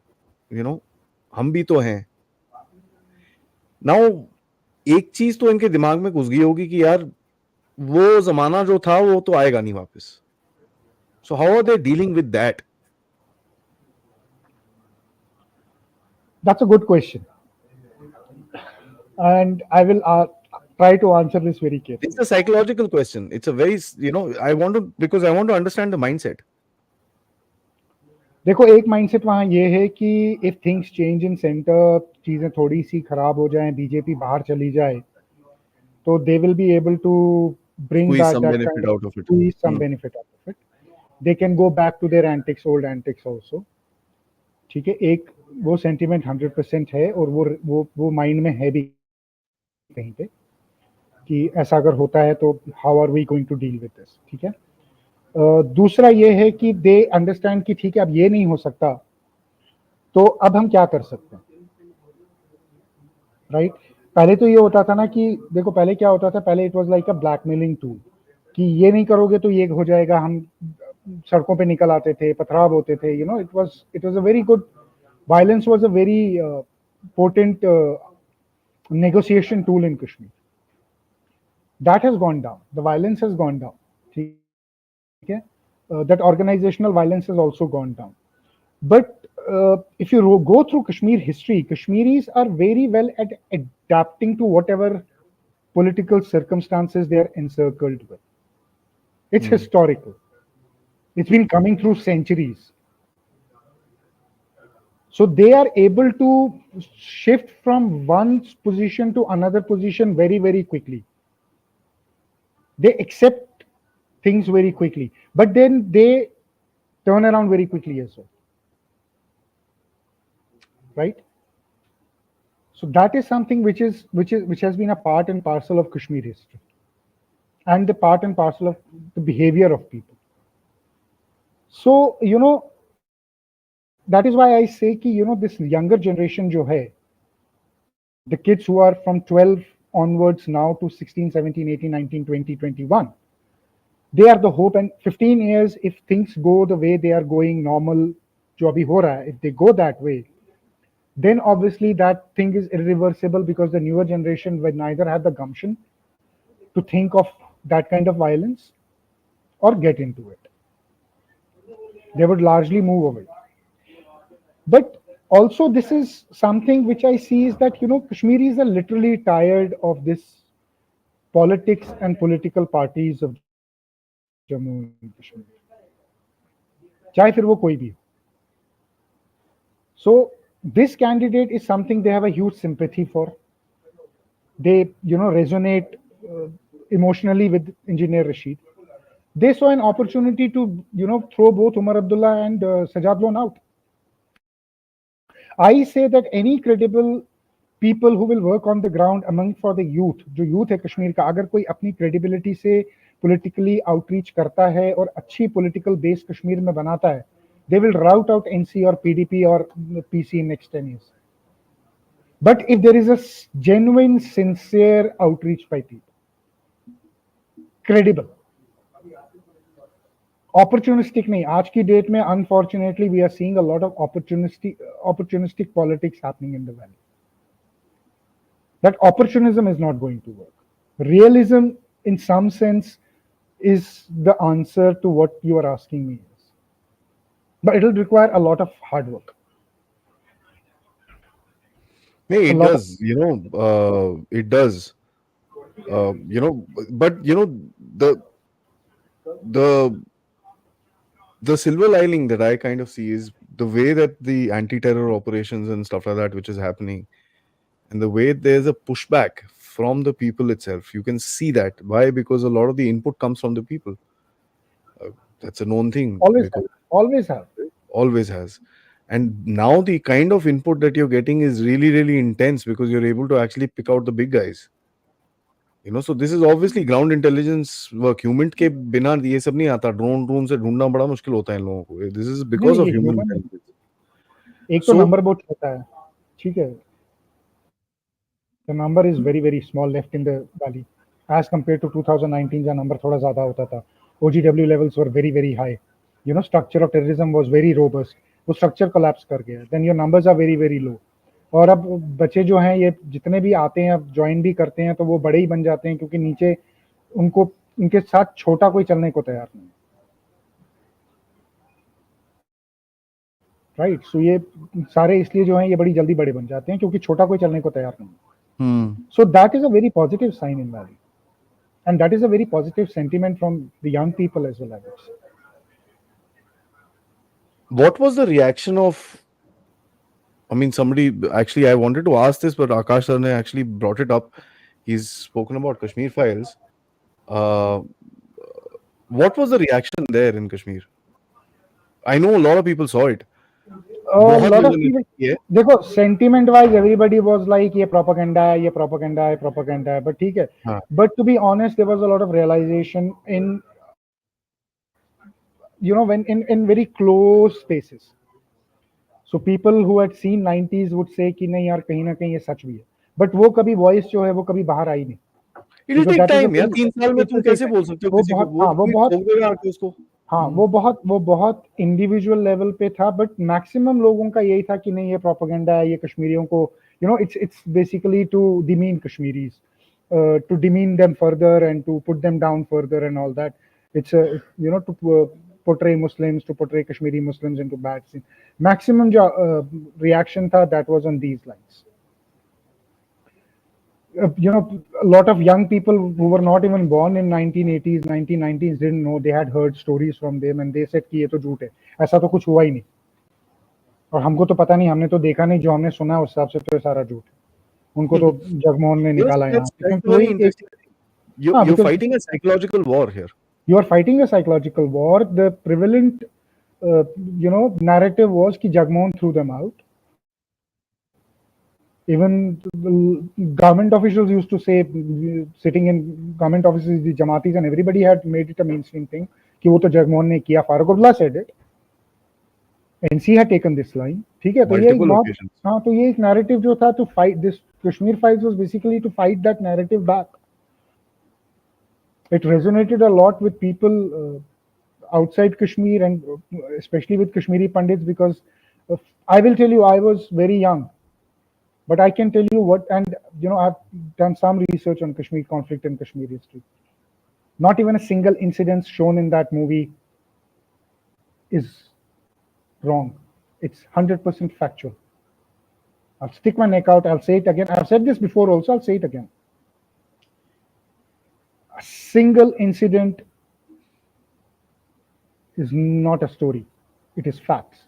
[SPEAKER 1] यू नो, हम भी तो हैं. नाउ एक चीज तो इनके दिमाग में घुस गई होगी कि यार वो जमाना जो था वो तो आएगा नहीं वापस. So how are they dealing with that?
[SPEAKER 2] That's a good question, and I will try to answer this very
[SPEAKER 1] It's
[SPEAKER 2] carefully.
[SPEAKER 1] a psychological question. It's a very, you know, I want to, because I want to understand the mindset.
[SPEAKER 2] देखो, एक mindset वहाँ ये है कि if things change in centre, चीज़ें थोड़ी सी खराब हो जाएं, बीजेपी बाहर चली जाए, तो they will be able to bring
[SPEAKER 1] Squeeze
[SPEAKER 2] back
[SPEAKER 1] some
[SPEAKER 2] that
[SPEAKER 1] benefit
[SPEAKER 2] kind of
[SPEAKER 1] out of it.
[SPEAKER 2] squeeze some benefit out of it. They can go back to their antics, old antics also. ठीक है, एक वो sentiment 100% है, और वो mind में है भी कहीं पे कि ऐसा अगर होता है तो how are we going to deal with this. ठीक है. दूसरा ये है कि दे अंडरस्टैंड कि ठीक है, अब ये नहीं हो सकता, तो अब हम क्या कर सकते हैं. राइट. पहले तो ये होता था ना कि देखो, पहले क्या होता था, पहले it was like a blackmailing tool कि ये नहीं करोगे तो ये हो जाएगा. हम सड़कों पे निकल आते थे, पथराव होते थे. You know, it was a very good, violence was a very potent negotiation tool in Kashmir. That has gone down. The violence has gone down. ठीक है. That organizational violence has also gone down. But if you go through Kashmir history, Kashmiris are very well at adapting to whatever political circumstances they are encircled with. It's historical. It's been coming through centuries. So they are able to shift from one position to another position very, very quickly. They accept things very quickly, but then they turn around very quickly as well. Right. So that is something which has been a part and parcel of Kashmir history, and the part and parcel of the behavior of people. So you know, that is why I say कि you know, this younger generation जो है, the kids who are from 12 onwards now to 16, 17, 18, 19, 20, 21, they are the hope. And 15 years, if things go the way they are going normal, जो अभी हो रहा है, if they go that way, then obviously that thing is irreversible, because the newer generation will neither have the gumption to think of that kind of violence or get into it. They would largely move away. But also, this is something which I see is that, you know, Kashmiris are literally tired of this politics and political parties of Jammu and Kashmir, चाहे फिर वो कोई भी हो. So this candidate is something they have a huge sympathy for. They, you know, resonate emotionally with Engineer Rashid. They saw an opportunity to, you know, throw both Umar Abdullah and Sajad Lone out. I say that any credible people who will work on the ground among for the youth, जो youth है कश्मीर का, अगर कोई अपनी credibility से politically outreach करता है और अच्छी political base कश्मीर में बनाता है, they will rout out NC or PDP or PC in next 10 years. But if there is a genuine, sincere outreach by people, credible, opportunistic नहीं, आज की डेट में unfortunately we are seeing a lot of opportunistic politics happening in the valley. That opportunism is not going to work. Realism, in some sense, is the answer to what you are asking me. But it'll require a lot of hard work.
[SPEAKER 1] Hey,
[SPEAKER 2] A
[SPEAKER 1] it
[SPEAKER 2] lot of,
[SPEAKER 1] does, it does. But the the silver lining that I kind of see is the way that the anti-terror operations and stuff like that, which is happening, and the way there's a pushback from the people itself. You can see that. Why? Because a lot of the input comes from the people. That's a known thing
[SPEAKER 2] always have,
[SPEAKER 1] because
[SPEAKER 2] always have.
[SPEAKER 1] always has. And now the kind of input that you're getting is really, really intense because you're able to actually pick out the big guys. So this is obviously ground intelligence work. Human के बिना ये सब नहीं आता. Drone से ढूंढना बड़ा मुश्किल होता है इन लोगों को. This is
[SPEAKER 2] नहीं
[SPEAKER 1] because
[SPEAKER 2] नहीं,
[SPEAKER 1] of
[SPEAKER 2] ये
[SPEAKER 1] human
[SPEAKER 2] ह्यूमन है।
[SPEAKER 1] intelligence.
[SPEAKER 2] एक तो
[SPEAKER 1] So
[SPEAKER 2] नंबर बहुत छोटा है, ठीक है। The number is very very small left in the valley as compared to 2019 का number थोड़ा ज़्यादा होता था। OGW levels were very very high. Structure of terrorism was very robust. वो structure collapse कर गया। Then your numbers are very very low. और अब बच्चे जो हैं ये जितने भी आते हैं अब ज्वाइन भी करते हैं तो वो बड़े ही बन जाते हैं क्योंकि नीचे उनको उनके साथ छोटा कोई चलने को तैयार नहीं। राइट, सो ये सारे इसलिए जो हैं ये बड़ी जल्दी बड़े बन जाते हैं क्योंकि छोटा कोई चलने को तैयार नहीं। So that is a very positive sign in Valley, and that is a very positive sentiment from the young people as well, I would say.
[SPEAKER 1] what was the reaction of? I mean, somebody actually, I wanted to ask this, but Akash sir ne actually brought it up. He's spoken about Kashmir files. Uh, what was the reaction there in Kashmir? I know a lot of people saw it.
[SPEAKER 2] A
[SPEAKER 1] बहुत
[SPEAKER 2] lot of
[SPEAKER 1] लोगों ने
[SPEAKER 2] people,
[SPEAKER 1] देखी है.
[SPEAKER 2] देखो sentiment wise everybody was like ये propaganda है, ये propaganda है, propaganda है, but ठीक है.
[SPEAKER 1] हाँ.
[SPEAKER 2] But to be honest, there was a lot of realization in when in very close spaces. So people who had seen 90s would say कि नहीं यार कहीं ना कहीं ये सच भी है, but वो कभी voice जो है वो कभी बाहर आई नहीं.
[SPEAKER 1] It will
[SPEAKER 2] Because
[SPEAKER 1] take
[SPEAKER 2] that is a
[SPEAKER 1] time यार.
[SPEAKER 2] very,
[SPEAKER 1] 3 साल में
[SPEAKER 2] it
[SPEAKER 1] तुम
[SPEAKER 2] will take
[SPEAKER 1] कैसे
[SPEAKER 2] time.
[SPEAKER 1] बोल सकते हो
[SPEAKER 2] वो
[SPEAKER 1] किसी को?
[SPEAKER 2] बहुत,
[SPEAKER 1] वो
[SPEAKER 2] हाँ वो
[SPEAKER 1] कोई
[SPEAKER 2] बहुत,
[SPEAKER 1] ठोक देगा आके उसको.
[SPEAKER 2] हाँ वो बहुत इंडिविजुअल लेवल पे था, बट मैक्सिमम लोगों का यही था कि नहीं ये प्रोपेगेंडा है, ये कश्मीरियों को it's basically to demean Kashmiris, to demean them further and to put them down further and all that. It's to portray Muslims, to portray Kashmiri Muslims into bad scene. Maximum जो reaction था that was on these lines. A lot of young people who were not even born in 1980s, 1990s didn't know. They had heard stories from them and they said कि ये तो झूठ है, ऐसा तो कुछ हुआ ही नहीं, और हमको तो पता नहीं, हमने तो देखा नहीं, जो हमने सुना उस हिसाब से तो ये सारा झूठ है, उनको तो जगमोहन ने निकाला यहाँ से,
[SPEAKER 1] That's
[SPEAKER 2] क्योंकि
[SPEAKER 1] very
[SPEAKER 2] वही एक,
[SPEAKER 1] interesting.
[SPEAKER 2] हाँ,
[SPEAKER 1] You're
[SPEAKER 2] because
[SPEAKER 1] fighting a psychological war here.
[SPEAKER 2] you are fighting a psychological war. The prevalent narrative was कि Jagmohan threw them out. Even government officials used to say, sitting in government offices, the Jamatis and everybody had made it a mainstream thing कि वो तो जगमोहन ने किया. Farooq Abdullah said it. NC had taken this line. ठीक है, तो ये
[SPEAKER 1] Multiple
[SPEAKER 2] not,
[SPEAKER 1] occasions.
[SPEAKER 2] हाँ, तो ये एक narrative जो था to fight this Kashmir files was basically to fight that narrative back. It resonated a lot with people outside Kashmir and especially with Kashmiri Pandits because I will tell you, I was very young. But I can tell you what, and I've done some research on Kashmir conflict and Kashmir history. Not even a single incident shown in that movie is wrong. It's 100% factual. I'll stick my neck out. I'll say it again. I've said this before also. I'll say it again. A single incident is not a story. It is facts.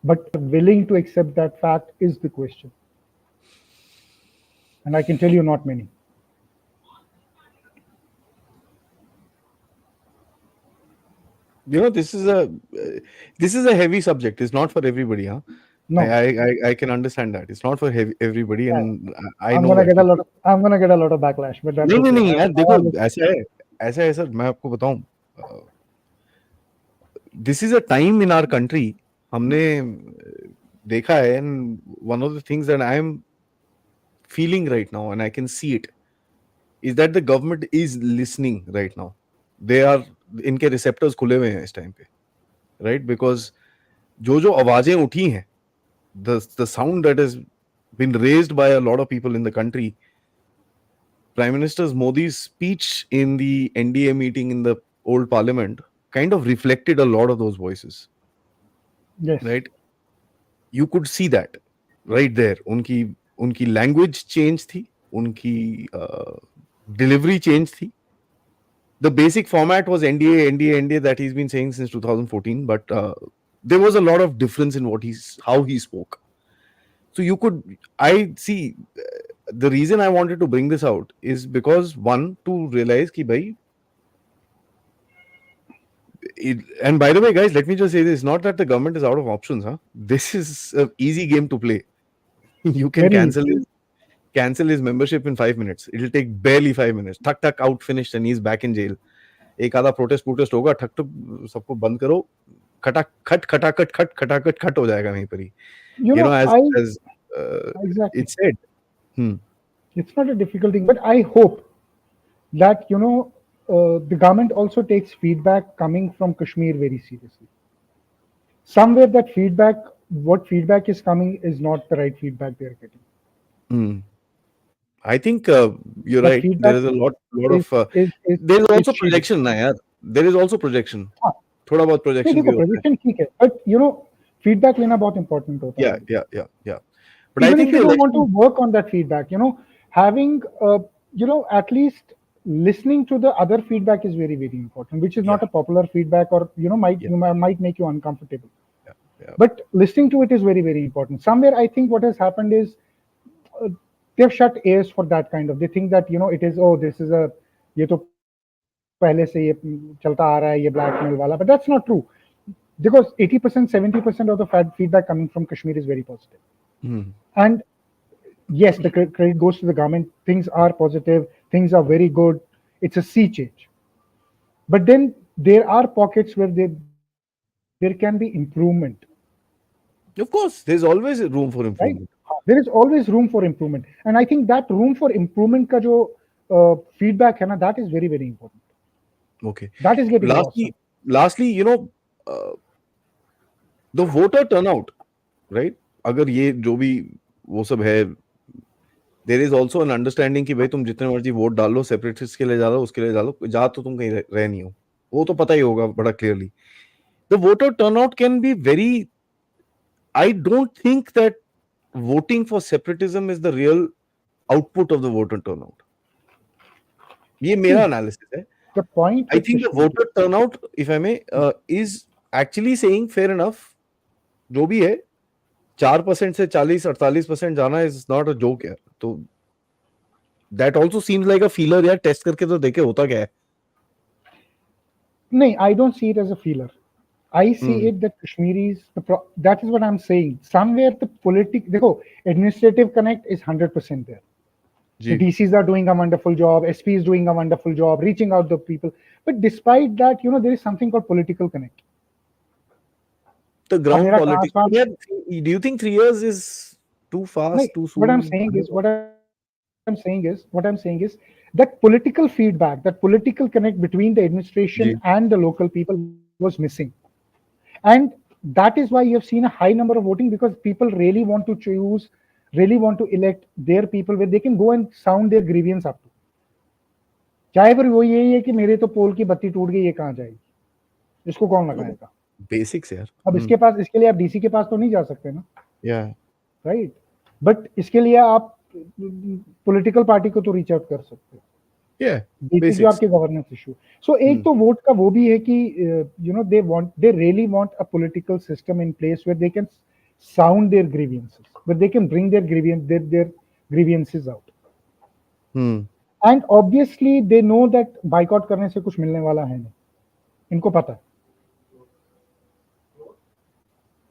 [SPEAKER 2] But willing to accept that fact is the question. And I can tell you not many.
[SPEAKER 1] This is a heavy subject. It's not for everybody, huh?
[SPEAKER 2] No.
[SPEAKER 1] I can understand that. It's not for everybody, and I
[SPEAKER 2] I'm
[SPEAKER 1] know
[SPEAKER 2] gonna
[SPEAKER 1] that.
[SPEAKER 2] get a lot of backlash, but that's
[SPEAKER 1] नहीं
[SPEAKER 2] okay.
[SPEAKER 1] नहीं यार देखो, ऐसा है sir, मैं आपको बताऊं. This is a time in our country. हमने देखा है, and one of the things that I am feeling right now, and I can see it, is that the government is listening right now. They are, इनके receptors खुले हुए हैं इस time पे, right? Because जो आवाजें उठी हैं, the sound that has been raised by a lot of people in the country, Prime Minister Modi's speech in the NDA meeting in the old parliament kind of reflected a lot of those voices,
[SPEAKER 2] Yes.
[SPEAKER 1] right? You could see that right there. उनकी language change थी, उनकी delivery change थी. The basic format was NDA, NDA, NDA that he's been saying since 2014, but there was a lot of difference in how he spoke. So I see, the reason I wanted to bring this out is because, one, to realize कि भाई, and by the way, guys, let me just say this: not that the government is out of options, huh? This is an easy game to play. You can
[SPEAKER 2] Very
[SPEAKER 1] cancel his membership in 5 minutes. It'll take barely 5 minutes. Thak thak, out, finished, and he's back in jail. एक आधा protest होगा, ठक ठक, सबको बंद करो, खटाखट हो जाएगा वहीं पर ही.
[SPEAKER 2] You know,
[SPEAKER 1] as
[SPEAKER 2] exactly.
[SPEAKER 1] it said.
[SPEAKER 2] It's not a difficult thing, but I hope that the government also takes feedback coming from Kashmir very seriously. Somewhere that what feedback is coming is not the right feedback they are getting.
[SPEAKER 1] I think you're
[SPEAKER 2] That
[SPEAKER 1] right.
[SPEAKER 2] feedback
[SPEAKER 1] There is a lot of.
[SPEAKER 2] is
[SPEAKER 1] There is also
[SPEAKER 2] shady.
[SPEAKER 1] projection, ना यार. There is also projection.
[SPEAKER 2] हाँ.
[SPEAKER 1] थोड़ा बहुत
[SPEAKER 2] नहीं,
[SPEAKER 1] projection
[SPEAKER 2] देखो
[SPEAKER 1] भी होता है.
[SPEAKER 2] projection ठीक है, but feedback लेना बहुत important होता है.
[SPEAKER 1] Yeah. But
[SPEAKER 2] Even
[SPEAKER 1] I
[SPEAKER 2] if
[SPEAKER 1] think
[SPEAKER 2] you
[SPEAKER 1] the
[SPEAKER 2] don't want to
[SPEAKER 1] election,
[SPEAKER 2] work on that feedback, having at least listening to the other feedback is very, very important, which is not a popular feedback, or might make you uncomfortable.
[SPEAKER 1] Yeah.
[SPEAKER 2] But listening to it is very, very important. Somewhere I think what has happened is they've shut ears for that kind of. They think that it is, oh, this is ये तो पहले से ये चलता आ रहा है, ये blackmail वाला, but that's not true. Because 80%, 70% of the feedback coming from Kashmir is very positive. And yes, the credit goes to the government. Things are positive. Things are very good. It's a sea change. But then there are pockets where there can be improvement.
[SPEAKER 1] of course, there's always room for
[SPEAKER 2] Right?
[SPEAKER 1] improvement.
[SPEAKER 2] There is always room for improvement. And I think that room for improvement ka jo feedback hai na, that is very, very important.
[SPEAKER 1] Okay.
[SPEAKER 2] That is getting lost.
[SPEAKER 1] Lastly, the voter turnout, right? अगर ये जो भी वो सब है, there is also an understanding कि भाई तुम जितने मर्जी वोट डालो, सेपरेटिस्ट के लिए डालो, उसके लिए डालो, जा तो तुम कहीं रह नहीं हो, वो तो पता ही होगा बड़ा clearly. The voter turnout can be very. I don't think that voting for separatism is the real output of the voter turnout. ये मेरा analysis है.
[SPEAKER 2] The point
[SPEAKER 1] I think the voter turnout, if I may, is actually saying fair enough. जो भी है, 4% से 40-48% जाना is not a joke यार. तो that also seems like a feeler यार. टेस्ट करके तो देखे होता क्या है.
[SPEAKER 2] No, I don't see it as a feeler. I see it that Kashmiris, that is what I'm saying. Somewhere the administrative connect is 100% there. The DCs are doing a wonderful job, SP is doing a wonderful job, reaching out to people. But despite that, there is something called political connect.
[SPEAKER 1] The ground politics. Do you think 3 years is too fast, too soon?
[SPEAKER 2] What I'm saying is that political feedback, that political connect between the administration and the local people was missing. And that is why you have seen a high number of voting, because people really want to choose, really want to elect their people where they can go and sound their grievance up to. चाहे फिर वो यही है कि मेरे तो पोल की बत्ती टूट गई, ये कहाँ जाएगी, इसको कौन लगाएगा.
[SPEAKER 1] बेसिक्स यार.
[SPEAKER 2] अब इसके लिए आप डीसी के पास तो नहीं जा सकते ना. राइट. बट इसके लिए आप पॉलिटिकल पार्टी को तो रीच आउट कर सकते हो. जो आपके गवर्नेंस इशू. सो एक तो वोट का वो भी है कि they really want a political system in place where they can sound their grievances, where they can bring their grievances out. And obviously they know that boycott करने से कुछ मिलने वाला है नहीं, इनको पता है.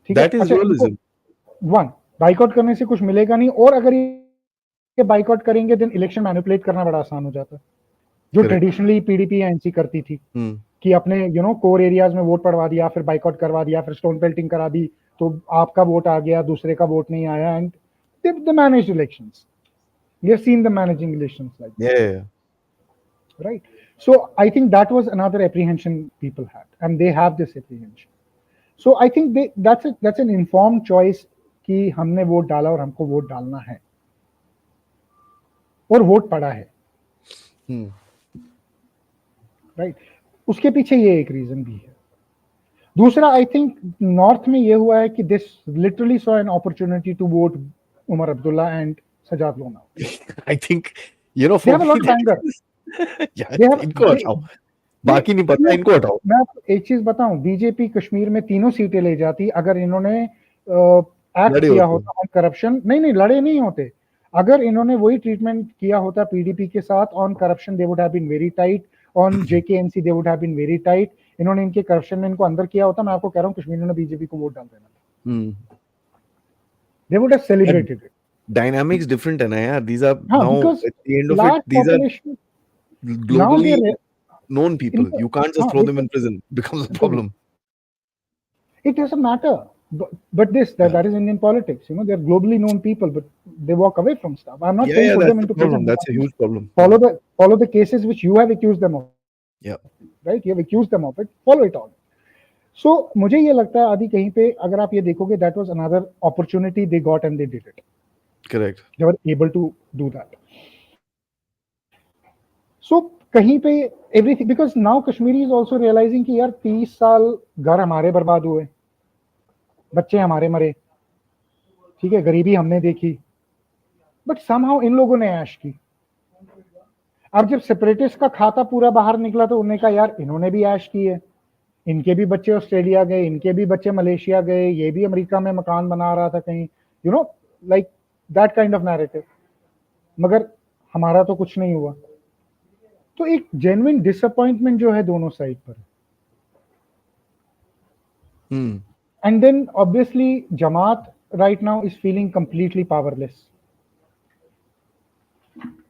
[SPEAKER 2] ठीक है. वन, बाइकआउट करने से कुछ मिलेगा नहीं, और अगर ये बाइकआउट करेंगे देन इलेक्शन मैनिपुलेट करना बड़ा आसान हो जाता है, जो ट्रेडिशनली पीडीपी या एनसी करती थी कि अपने कोर एरियाज में वोट पड़वा दिया, फिर बाइकआउट करवा दिया, फिर स्टोन पेल्टिंग करा दी, तो आपका वोट आ गया, दूसरे का वोट नहीं आया, and they managed elections. We have seen them managing elections like that.
[SPEAKER 1] Yeah.
[SPEAKER 2] Right? So I think that was another apprehension people had, and they have this apprehension. So I think that's an informed choice कि हमने vote डाला और हमको vote डालना है और vote पड़ा है. राइट? उसके पीछे ये एक रीजन भी है. दूसरा, आई थिंक नॉर्थ में ये हुआ है कि this literally saw an opportunity to vote Omar Abdullah and Sajad Lone.
[SPEAKER 1] I think you know
[SPEAKER 2] for anger.
[SPEAKER 1] इनको हटाओ, बाकी नहीं पता, इनको हटाओ.
[SPEAKER 2] मैं आपको एक चीज बताऊं, बीजेपी कश्मीर में 3 सीटें ले जाती अगर इन्होंने एक्ट किया होता ऑन करप्शन. नहीं, लड़े नहीं होते. अगर इन्होंने वही ट्रीटमेंट किया होता पीडीपी के साथ on corruption, they would have been very tight. On JKMC they would have been very tight. इन्होंने इनके करप्शन में इनको अंदर किया होता, मैं आपको कह रहा हूं कश्मीर ने बीजेपी को वोट डाल देना था. दे would have celebrated it.
[SPEAKER 1] Dynamics different है ना यार. These are now at the end of it, these are globally known people. You can't just throw them in prison. Becomes a problem.
[SPEAKER 2] It doesn't matter. But that is Indian politics. You know, they're globally known people, but they walk away from stuff. I'm not saying put them into prison.
[SPEAKER 1] That's a huge problem.
[SPEAKER 2] Follow the cases which you have accused them of.
[SPEAKER 1] Yeah.
[SPEAKER 2] Right? You have accused them of it. Follow it on. So मुझे ये लगता है आदि कहीं पे अगर आप ये देखोगे, that was another opportunity they got and they did it.
[SPEAKER 1] Correct.
[SPEAKER 2] They were able to do that. So कहीं पे everything, because now Kashmiri is also realizing कि यार 30 साल घर हमारे बर्बाद हुए, बच्चे हमारे मरे, ठीक है, गरीबी हमने देखी, बट समहाउ इन लोगों ने ऐश की. अब जब सेपरेटिस्ट का खाता पूरा बाहर निकला तो उन्होंने कहा यार इन्होंने भी ऐश की है, इनके भी बच्चे ऑस्ट्रेलिया गए, इनके भी बच्चे मलेशिया गए, ये भी अमेरिका में मकान बना रहा था कहीं, you know, like that kind of narrative, मगर हमारा तो कुछ नहीं हुआ. तो एक जेन्युइन डिसअपॉइंटमेंट जो है दोनों साइड पर. And then obviously Jamaat right now is feeling completely powerless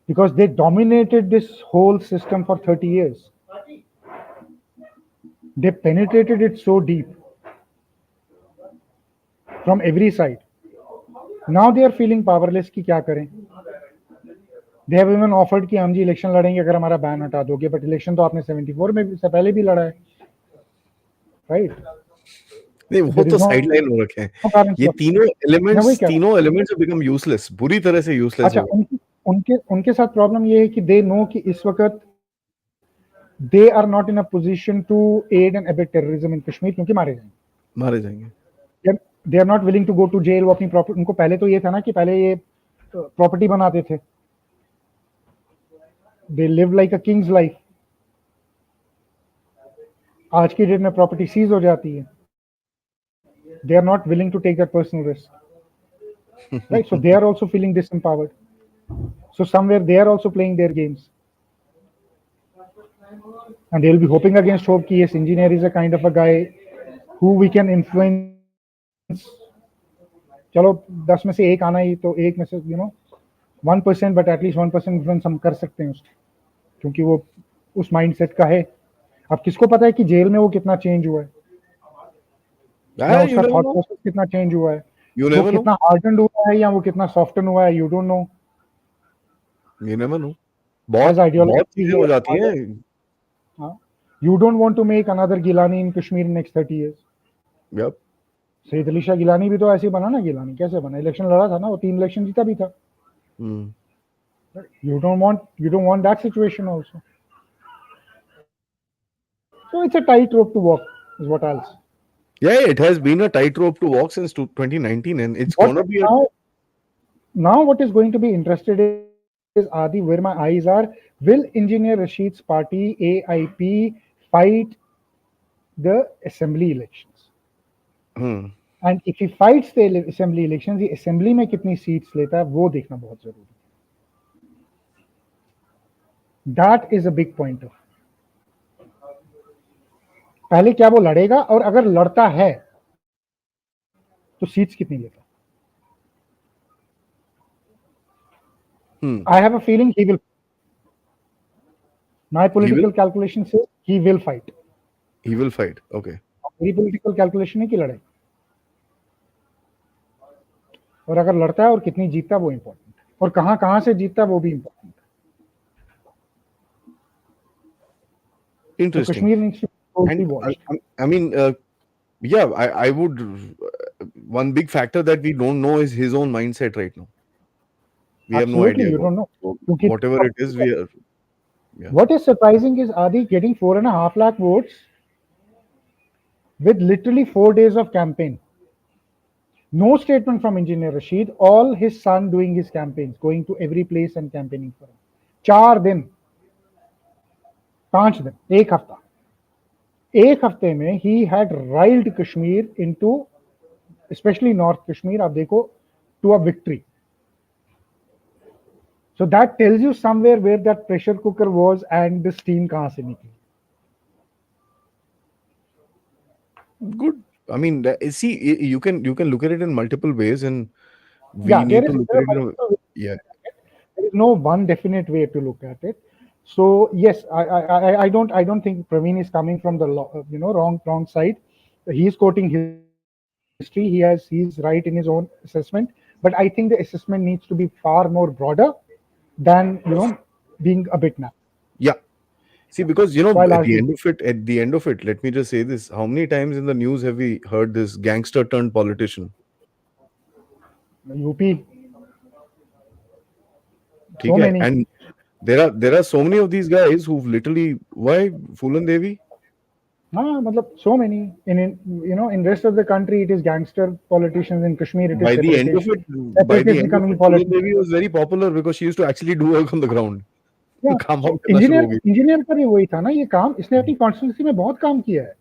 [SPEAKER 2] because they dominated this whole system for 30 years. They penetrated it so deep from every side. Now they are feeling powerless कि क्या करें. They have even offered कि हम जी election लड़ेंगे अगर हमारा ban हटा दोगे, बट इलेक्शन तो आपने 74 में से पहले भी लड़ा है, राइट?
[SPEAKER 1] नहीं, वो तो साइडलाइन हो रखे हैं. ये तीनों एलिमेंट्स have become useless, बुरी तरह से useless.
[SPEAKER 2] अच्छा, उनके साथ प्रॉब्लम ये है कि दे नो कि इस वक्त they are not in a position to aid and abet terrorism in Kashmir, क्योंकि मारे जाएंगे. They are not willing to go to jail. वो अपनी प्रॉपर्टी, उनको पहले तो ये था ना कि पहले ये प्रॉपर्टी बनाते थे, they live like a Kings life. आज की डेट में प्रॉपर्टी सीज हो जाती है. They are not willing to take that personal risk, right? So they are also feeling disempowered. So somewhere they are also playing their games, and they will be hoping against hope कि yes, engineer is a kind of a guy who we can influence. चलो 10 में से एक आना ही तो एक में से 1%, but at least 1% influence हम कर सकते हैं उसको, क्योंकि वो उस माइंडसेट का है. अब किसको पता है कि जेल में वो कितना चेंज हुआ है, या उसका थॉट प्रोसेस कितना चेंज हुआ है, वो कितना हार्डन्ड हुआ है या वो कितना सॉफ्टन हुआ है. You don't know.
[SPEAKER 1] You never know. बहुत चीजें हो जाती हैं.
[SPEAKER 2] You don't want to make another Gilani in Kashmir in next 30 years.
[SPEAKER 1] Yep.
[SPEAKER 2] Syed Ali Shah Gilani भी तो ऐसे ही बना ना. गिलानी कैसे बना? इलेक्शन लड़ा था ना, वो 3 इलेक्शन जीता भी था. You don't want that situation also. So it's a tight rope to walk, is what I'll say.
[SPEAKER 1] Yeah, it has been a tightrope to walk since 2019, and it's going to be
[SPEAKER 2] now what is going to be interested is Aadi, where my eyes are. Will Engineer Rashid's party AIP fight the assembly elections? And if he fights the assembly elections, the assembly में कितनी seats लेता है वो देखना बहुत जरूरी है. That is a big pointer. पहले क्या वो लड़ेगा, और अगर लड़ता है तो सीट्स कितनी लेता. I have a feeling he will. My political calculation says he will fight.
[SPEAKER 1] He will fight. Okay.
[SPEAKER 2] मेरी political calculation है कि लड़ेगा, और अगर लड़ता है और कितनी जीतता है वो important है. और कहाँ कहाँ से जीतता वो भी इम्पोर्टेंट है। तो
[SPEAKER 1] Interesting.
[SPEAKER 2] Kashmir needs to closely
[SPEAKER 1] And
[SPEAKER 2] watched.
[SPEAKER 1] I mean, yeah, I would. One big factor that we don't know is his own mindset right now. We have no
[SPEAKER 2] absolutely
[SPEAKER 1] idea
[SPEAKER 2] you
[SPEAKER 1] about
[SPEAKER 2] don't know,
[SPEAKER 1] it. So
[SPEAKER 2] क्योंकि
[SPEAKER 1] whatever it is, we are. Yeah.
[SPEAKER 2] what is surprising is Aadi getting 4.5 lakh votes with literally 4 days of campaign. No statement from Engineer Rashid. All his son doing his campaigns, going to every place and campaigning for him. 4 दिन, 5 दिन, एक हफ्ते में he had riled Kashmir into, especially North Kashmir, आप देखो, to a victory. So that tells you somewhere where that pressure cooker was and the steam कहाँ से निकली.
[SPEAKER 1] Good. I mean, see, you can look at it in multiple ways, and we
[SPEAKER 2] Yeah,
[SPEAKER 1] need to look
[SPEAKER 2] there
[SPEAKER 1] at
[SPEAKER 2] are
[SPEAKER 1] it in a,
[SPEAKER 2] multiple ways.
[SPEAKER 1] yeah.
[SPEAKER 2] There is no one definite way to look at it. So yes, I don't think Praveen is coming from the wrong side. He's quoting history. He's right in his own assessment, but I think the assessment needs to be far more broader than being a bit narrow.
[SPEAKER 1] Yeah. See,
[SPEAKER 2] Yeah.
[SPEAKER 1] because
[SPEAKER 2] So I largely
[SPEAKER 1] at the end of it, let me just say this: how many times in the news have we heard this gangster turned politician?
[SPEAKER 2] UP, so
[SPEAKER 1] ठीक है?
[SPEAKER 2] many.
[SPEAKER 1] And there are so many of these guys who've literally, why Fulan Devi?
[SPEAKER 2] मतलब so many in rest of the country it is gangster politicians. In Kashmir it is
[SPEAKER 1] By the end of it, by the
[SPEAKER 2] separatists
[SPEAKER 1] end of
[SPEAKER 2] becoming
[SPEAKER 1] it, Fulan
[SPEAKER 2] politicians.
[SPEAKER 1] Devi was very popular because she used to actually do work on the ground.
[SPEAKER 2] या
[SPEAKER 1] काम वाम करना शुरू
[SPEAKER 2] engineer
[SPEAKER 1] हो गई.
[SPEAKER 2] Engineer का भी वही था ना, ये काम इसने अपनी कॉन्स्टिट्यूंसी में बहुत काम किया है,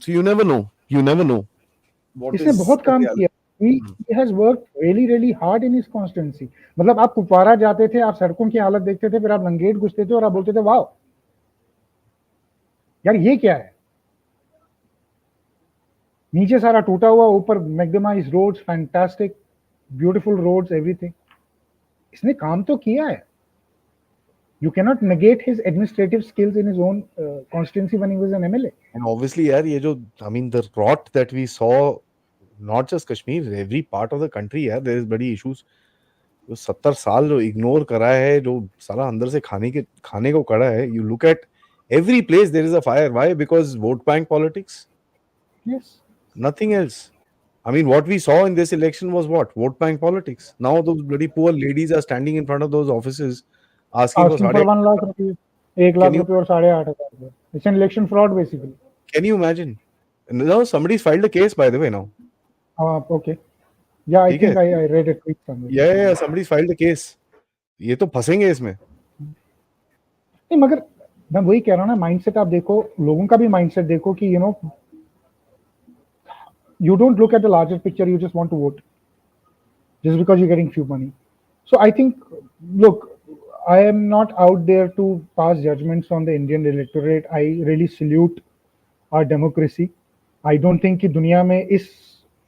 [SPEAKER 1] So you never know. You never know what
[SPEAKER 2] इसने
[SPEAKER 1] is
[SPEAKER 2] बहुत
[SPEAKER 1] the
[SPEAKER 2] काम
[SPEAKER 1] reality.
[SPEAKER 2] किया. he has worked really really hard in his constituency. मतलब आप कुपवारा जाते थे, आप सड़कों की हालत देखते थे, फिर आप लंगेट घुसते थे और आप बोलते थे वाह यार ये क्या है, नीचे सारा टूटा हुआ, ऊपर macadamised roads, fantastic beautiful roads, everything. इसने काम तो किया है. You cannot negate his administrative skills in his own constituency when he was an MLA.
[SPEAKER 1] And obviously, yaar, ye jo, I mean, the rot that we saw, not just Kashmir, every part of the country, yaar, there is bloody issues. जो 70 साल जो ignore करा है, जो साला अंदर से खाने को करा है, you look at every place there is a fire. Why? Because vote bank politics.
[SPEAKER 2] Yes.
[SPEAKER 1] Nothing else. I mean, what we saw in this election was what? Vote bank politics. Now those bloody poor ladies are standing in front of those offices asking for
[SPEAKER 2] Asking for 1 lakh rupees, 1
[SPEAKER 1] Can
[SPEAKER 2] lakh
[SPEAKER 1] you
[SPEAKER 2] रुपए और 8,500 रुपए. It's an election fraud basically.
[SPEAKER 1] can you imagine? No, somebody's filed a case by the way now.
[SPEAKER 2] Okay. Yeah, I
[SPEAKER 1] ठीक है?
[SPEAKER 2] think I read a tweet somewhere.
[SPEAKER 1] Yeah, somebody's filed a case. ये तो फंसेंगे इसमें.
[SPEAKER 2] नहीं मगर मैं वही कह रहा हूँ ना, माइंडसेट आप देखो, लोगों का भी माइंडसेट देखो कि you don't look at the larger picture, you just want to vote just because you're getting few money. So I think, look, I am not out there to pass judgments on the Indian electorate. I really salute our democracy. I don't think कि दुनिया में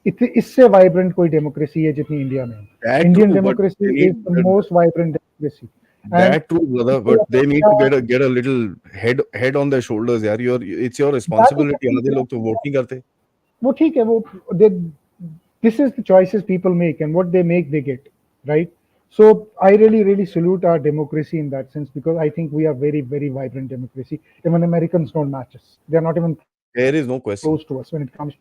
[SPEAKER 2] इससे vibrant कोई democracy है जितनी India में है. Indian democracy is the most vibrant democracy.
[SPEAKER 1] That true, brother. But they need to get a little head on their shoulders, यार. It's your responsibility. आधे लोग तो वोट नहीं करते.
[SPEAKER 2] वो ठीक है, वो this is the choices people make, and what they make they get, right? So I really salute our democracy in that sense, because I think we are very very vibrant democracy. Even Americans don't match us. They are not even
[SPEAKER 1] There is no question
[SPEAKER 2] close to us when it comes.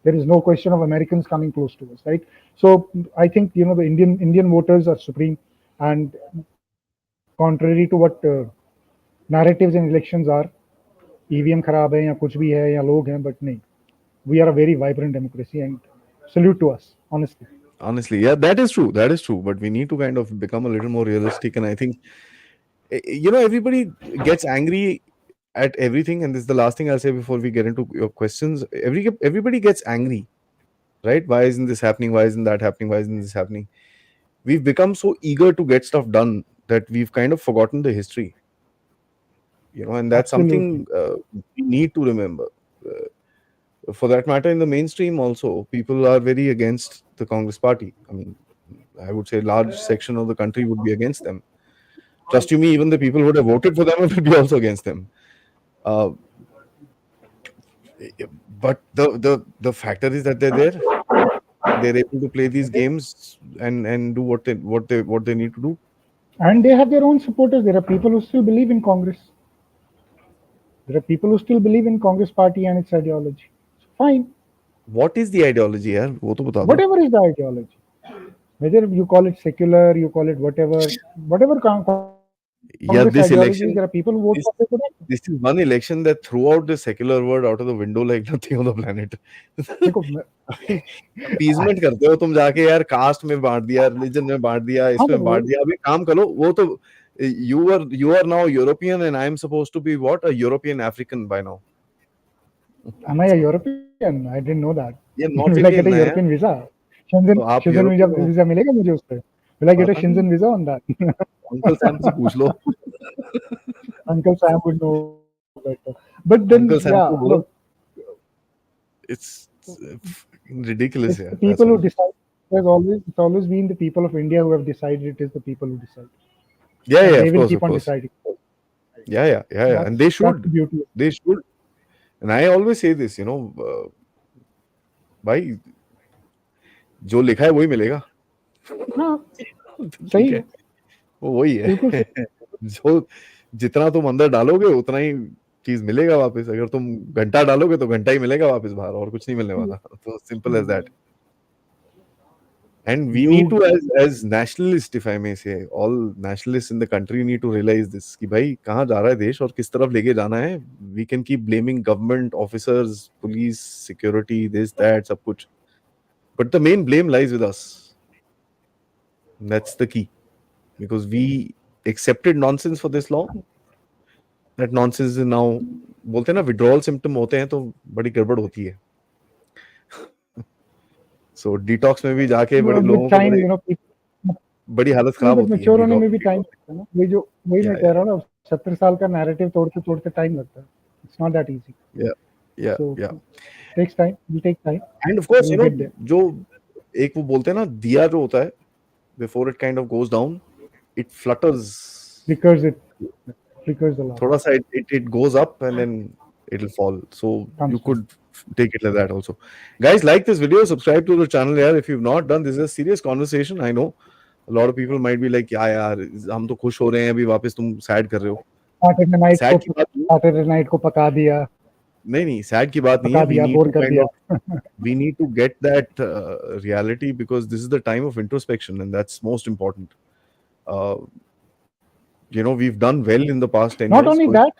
[SPEAKER 2] There is no question of Americans coming close to us, right? So I think the Indian voters are supreme, and contrary to what narratives in elections are, EVM खराब है या कुछ भी है या लोग हैं, but नहीं, we are a very vibrant democracy, and salute to us, honestly.
[SPEAKER 1] Yeah, that is true, but we need to kind of become a little more realistic. And I think everybody gets angry at everything, and this is the last thing I'll say before we get into your questions. Everybody gets angry, right? Why isn't this happening? Why isn't that happening? Why isn't this happening? We've become so eager to get stuff done that we've kind of forgotten the history, and that's
[SPEAKER 2] Absolutely.
[SPEAKER 1] something we need to remember. For that matter, in the mainstream also, people are very against the Congress party. I mean, I would say a large section of the country would be against them. Trust you me, even the people who would have voted for them will be also against them. But the factor is that they're there. they're able to play these games and do what they need to do.
[SPEAKER 2] And they have their own supporters. There are people who still believe in Congress. There are people who still believe in Congress party and its ideology. So fine,
[SPEAKER 1] What is the ideology यार वो तो बता दो.
[SPEAKER 2] whatever is the ideology, whether you call it secular, you call it whatever Congress ideology is, there are
[SPEAKER 1] Yeah,
[SPEAKER 2] people
[SPEAKER 1] this
[SPEAKER 2] who vote for
[SPEAKER 1] election,
[SPEAKER 2] it.
[SPEAKER 1] this this is one election that threw out the secular word out of the window like nothing on the planet.
[SPEAKER 2] देखो
[SPEAKER 1] appeasement करते हो तुम जाके यार, cast में बांट दिया, religion में बांट दिया,
[SPEAKER 2] हाँ तो
[SPEAKER 1] इसमें बांट दिया. अभी काम करो वो तो. You are now European and I am supposed to be what, a European African by now.
[SPEAKER 2] am I a European? I didn't know that.
[SPEAKER 1] ये
[SPEAKER 2] Will
[SPEAKER 1] north
[SPEAKER 2] I get a
[SPEAKER 1] Indian है यार.
[SPEAKER 2] European visa? Shenzhen
[SPEAKER 1] तो आप
[SPEAKER 2] Shenzhen
[SPEAKER 1] European हो.
[SPEAKER 2] visa मिलेगा मुझे उस पे? Will I get a
[SPEAKER 1] पता नहीं,
[SPEAKER 2] Shenzhen visa on that?
[SPEAKER 1] Uncle Sam से पूछ लो.
[SPEAKER 2] Uncle Sam would know better. But then, yeah,
[SPEAKER 1] uncle Sam
[SPEAKER 2] look,
[SPEAKER 1] को बोलो. It's
[SPEAKER 2] it's
[SPEAKER 1] ridiculous
[SPEAKER 2] the
[SPEAKER 1] यार.
[SPEAKER 2] people
[SPEAKER 1] That's
[SPEAKER 2] who
[SPEAKER 1] all.
[SPEAKER 2] decide. It's always been the people of India who have decided it is the people who decide,
[SPEAKER 1] Yeah,
[SPEAKER 2] and
[SPEAKER 1] yeah,
[SPEAKER 2] they
[SPEAKER 1] of
[SPEAKER 2] will
[SPEAKER 1] course,
[SPEAKER 2] keep
[SPEAKER 1] of
[SPEAKER 2] on
[SPEAKER 1] course.
[SPEAKER 2] deciding.
[SPEAKER 1] Yeah, yeah, yeah, yeah. And they
[SPEAKER 2] That's the
[SPEAKER 1] should.
[SPEAKER 2] beauty.
[SPEAKER 1] They should. And I always say this, भाई जो लिखा है वही मिलेगा.
[SPEAKER 2] हाँ,
[SPEAKER 1] ठीक
[SPEAKER 2] सही
[SPEAKER 1] है,
[SPEAKER 2] है,
[SPEAKER 1] वो वही है.
[SPEAKER 2] बिल्कुल सही.
[SPEAKER 1] जो जितना तुम अंदर डालोगे उतना ही चीज मिलेगा वापस. अगर तुम घंटा डालोगे तो घंटा ही मिलेगा वापस बाहर, और कुछ नहीं मिलने वाला. तो simple as that. And we need to,
[SPEAKER 2] You
[SPEAKER 1] as nationalists, if I may say, all nationalists in the country need to realize this कि भाई कहाँ जा रहा है देश और किस तरफ लेके जाना है. We can keep blaming government, officers, police, security, this, that, सब कुछ. But the main blame lies with us. That's the key. Because we accepted nonsense for this long. That nonsense is now, बोलते हैं ना, withdrawal symptom होते हैं तो बड़ी गड़बड़ होती है. So detox में भी जाके बड़े लोगों
[SPEAKER 2] with
[SPEAKER 1] को
[SPEAKER 2] time,
[SPEAKER 1] बड़ी हालत
[SPEAKER 2] नहीं,
[SPEAKER 1] खराब
[SPEAKER 2] बट
[SPEAKER 1] होती है.
[SPEAKER 2] मैच्योर होने में भी टाइम लगता है ना. वही
[SPEAKER 1] Yeah,
[SPEAKER 2] मैं कह रहा हूँ ना, 70 साल का नैरेटिव तोड़ते तोड़ते टाइम लगता है. It's not that easy.
[SPEAKER 1] yeah, yeah,
[SPEAKER 2] so
[SPEAKER 1] yeah.
[SPEAKER 2] Takes time, will take time,
[SPEAKER 1] and of course
[SPEAKER 2] will get there.
[SPEAKER 1] जो एक वो बोलते हैं ना, दिया जो होता है, before it kind of goes down, it flutters.
[SPEAKER 2] Flickers it, flickers the lava,
[SPEAKER 1] थोड़ा सा it goes up and then it'll fall. So you
[SPEAKER 2] comes down.
[SPEAKER 1] could take it like that also. Guys, like this video, subscribe to the channel यार. If you've not done, this is a serious conversation. I know a lot of people might be like, यार हम तो खुश हो रहे हैं, अभी वापस तुम सैड कर रहे हो. सैड की बात नहीं.
[SPEAKER 2] सैटरडे नाइट को पका दिया,
[SPEAKER 1] नहीं, सैड की बात नहीं है.
[SPEAKER 2] पका दिया, बोर कर दिया.
[SPEAKER 1] We need to get that reality, because this is the time of introspection, and that's most important. We've done well in the past 10
[SPEAKER 2] Not
[SPEAKER 1] years.
[SPEAKER 2] only that,